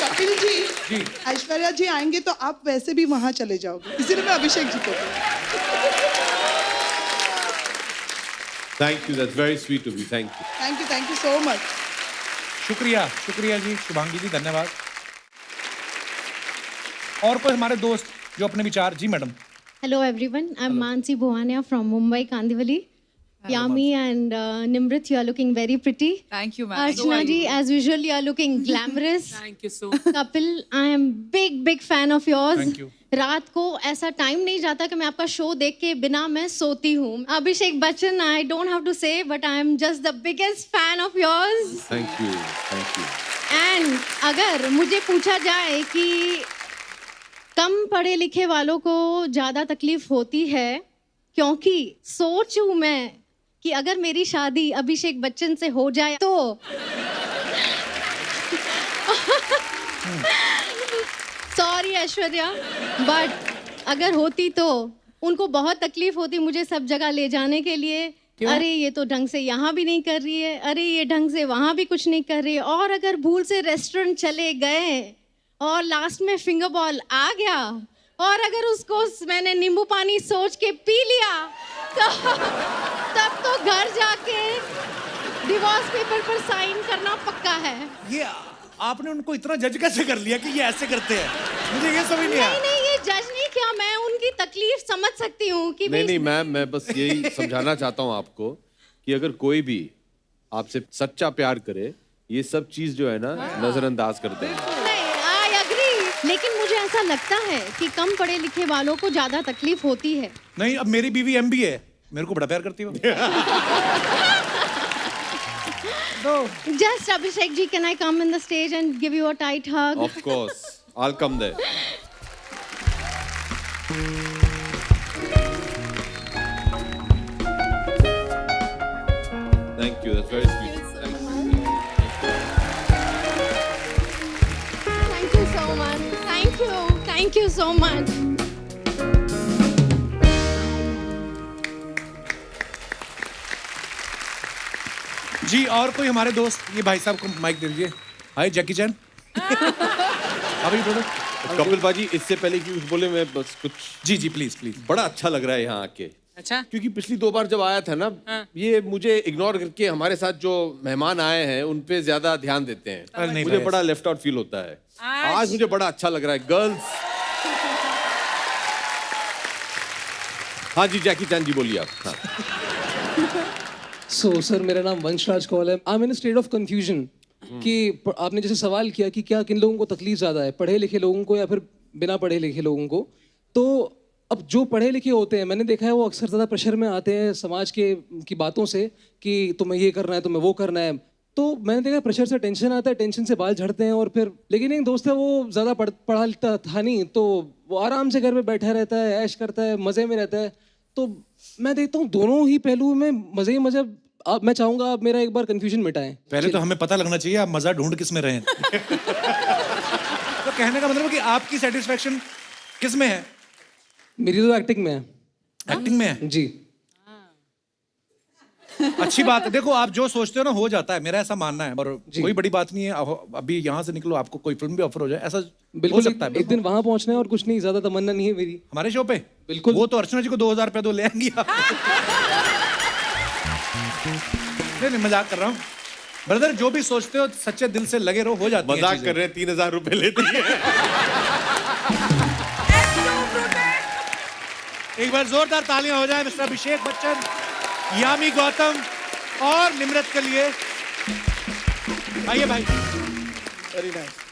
कपिल जी, जी। ऐश्वर्या जी आएंगे तो आप वैसे भी वहाँ चले जाओगे, इसीलिए मैं अभिषेक जी को कहूँ। Thank you, that's very sweet of you, thank you. Thank you so much. शुक्रिया शुक्रिया जी शुभांगी जी धन्यवाद। और कोई हमारे दोस्त जो अपने विचार। जी madam. Hello everyone, I'm Mansi Bhuwania from Mumbai, Kandivali. Yami and Nimrit, you are looking very pretty. Thank you, ma'am. Archana ji, as usual, you are looking glamorous. Thank you so Kapil, I am big fan of yours. Thank you. रात को ऐसा time नहीं जाता कि मैं आपका show देख के बिना मैं सोती हूँ। Abhishek Bachchan, I don't have to say, but I am just the biggest fan of yours. Thank you, thank you. And अगर मुझे पूछा जाए कि कम पढ़े लिखे वालों को ज़्यादा तकलीफ होती है, क्योंकि सोचूं मैं कि अगर मेरी शादी अभिषेक बच्चन से हो जाए तो सॉरी ऐश्वर्या, बट अगर होती तो उनको बहुत तकलीफ होती मुझे सब जगह ले जाने के लिए। अरे ये तो ढंग से यहाँ भी नहीं कर रही है, अरे ये ढंग से वहाँ भी कुछ नहीं कर रही है, और अगर भूल से रेस्टोरेंट चले गए और लास्ट में फिंगर बॉल आ गया और अगर उसको मैंने नींबू पानी सोच के पी लिया तो तब तो घर जाके डिवोर्स पेपर पर साइन करना पक्का है। ये आपने उनको इतना जज कैसे कर लिया कि ये ऐसे करते हैं? मुझे ये समझ नहीं आया। नहीं ये जज नहीं किया, मैं उनकी तकलीफ समझ सकती हूँ कि नहीं भाई- नहीं मैम, मैं बस यही समझाना चाहता हूँ आपको कि अगर कोई भी आपसे सच्चा प्यार करे, ये सब चीज जो है ना नजरअंदाज कर दें। नहीं, I agree, लेकिन मुझे ऐसा लगता है कि कम पढ़े लिखे वालों को ज्यादा तकलीफ होती है। नहीं अब मेरी बीवी MBA है, मेरे को बड़ा प्यार करती है। Just Abhishek ji, can I come in the stage and give you a tight hug? Of course, I'll come there. Thank you, that's very sweet. Thank you so much. Thank you so much. जी और कोई हमारे दोस्त। ये भाई साहब को mic दे दीजिए। हाय जैकी चैन। अभी बोलो। कपिल बाजी, इससे पहले कि कुछ बोले, मैं बस कुछ जी जी प्लीज प्लीज। बड़ा अच्छा लग रहा है यहाँ आके। अच्छा क्योंकि पिछली 2 बार जब आया था ना, ये मुझे इग्नोर करके हमारे साथ जो मेहमान आए हैं उन पे ज्यादा ध्यान देते हैं। अरे नहीं मुझे भाई, बड़ा लेफ्ट आउट फील होता है। आज मुझे बड़ा अच्छा लग रहा है। गर्ल्स, हाँ जी, जैकी चैन जी बोलिए आप। हाँ। सो सर, मेरा नाम वंशराज कौल है। I am in state of confusion कि आपने जैसे सवाल किया कि क्या किन लोगों को तकलीफ ज़्यादा है, पढ़े लिखे लोगों को या फिर बिना पढ़े लिखे लोगों को। तो अब जो पढ़े लिखे होते हैं, मैंने देखा है वो अक्सर ज़्यादा प्रेशर में आते हैं समाज की बातों से कि तुम्हें ये करना है, तुम्हें वो करना है। तो मैंने देखा प्रेशर से टेंशन आता है, टेंशन से बाल झड़ते हैं और फिर, लेकिन एक दोस्त है वो ज़्यादा पढ़ा लिखा था नहीं, तो वो आराम से घर में बैठा रहता है, ऐश करता है, मज़े में रहता है। तो मैं देखता हूँ दोनों ही पहलू में मज़े ही मज़े। अब मैं चाहूँगा आप मेरा एक बार कंफ्यूजन मिटाएं। पहले तो हमें पता लगना चाहिए आप मजा ढूंढ किस में रहे हैं। तो कहने का मतलब है कि आपकी सेटिस्फेक्शन किस में है? मेरी तो एक्टिंग में है। एक्टिंग में है जी। अच्छी बात है। देखो, आप जो सोचते हो ना हो जाता है, मेरा ऐसा मानना है। और कोई बड़ी बात नहीं है, अभी यहाँ से निकलो आपको कोई फिल्म भी ऑफर हो जाए, ऐसा बिल्कुल हो सकता है। एक दिन वहां पहुंचना है और कुछ नहीं, ज्यादा तमन्ना नहीं है मेरी। हमारे शो पे बिल्कुल। वो तो अर्चना जी को 2000 रुपया दो ले आएंगी आप। नहीं, मजाक कर रहा हूँ ब्रदर। जो भी सोचते हो सच्चे दिल से लगे रहो, हो जाती है। मजाक कर रहे हैं, 3000 रुपए लेती है। एक बार जोरदार तालियां हो जाए मिस्टर अभिषेक बच्चन, यामी गौतम और निम्रत के लिए। आइए भाई। Very nice.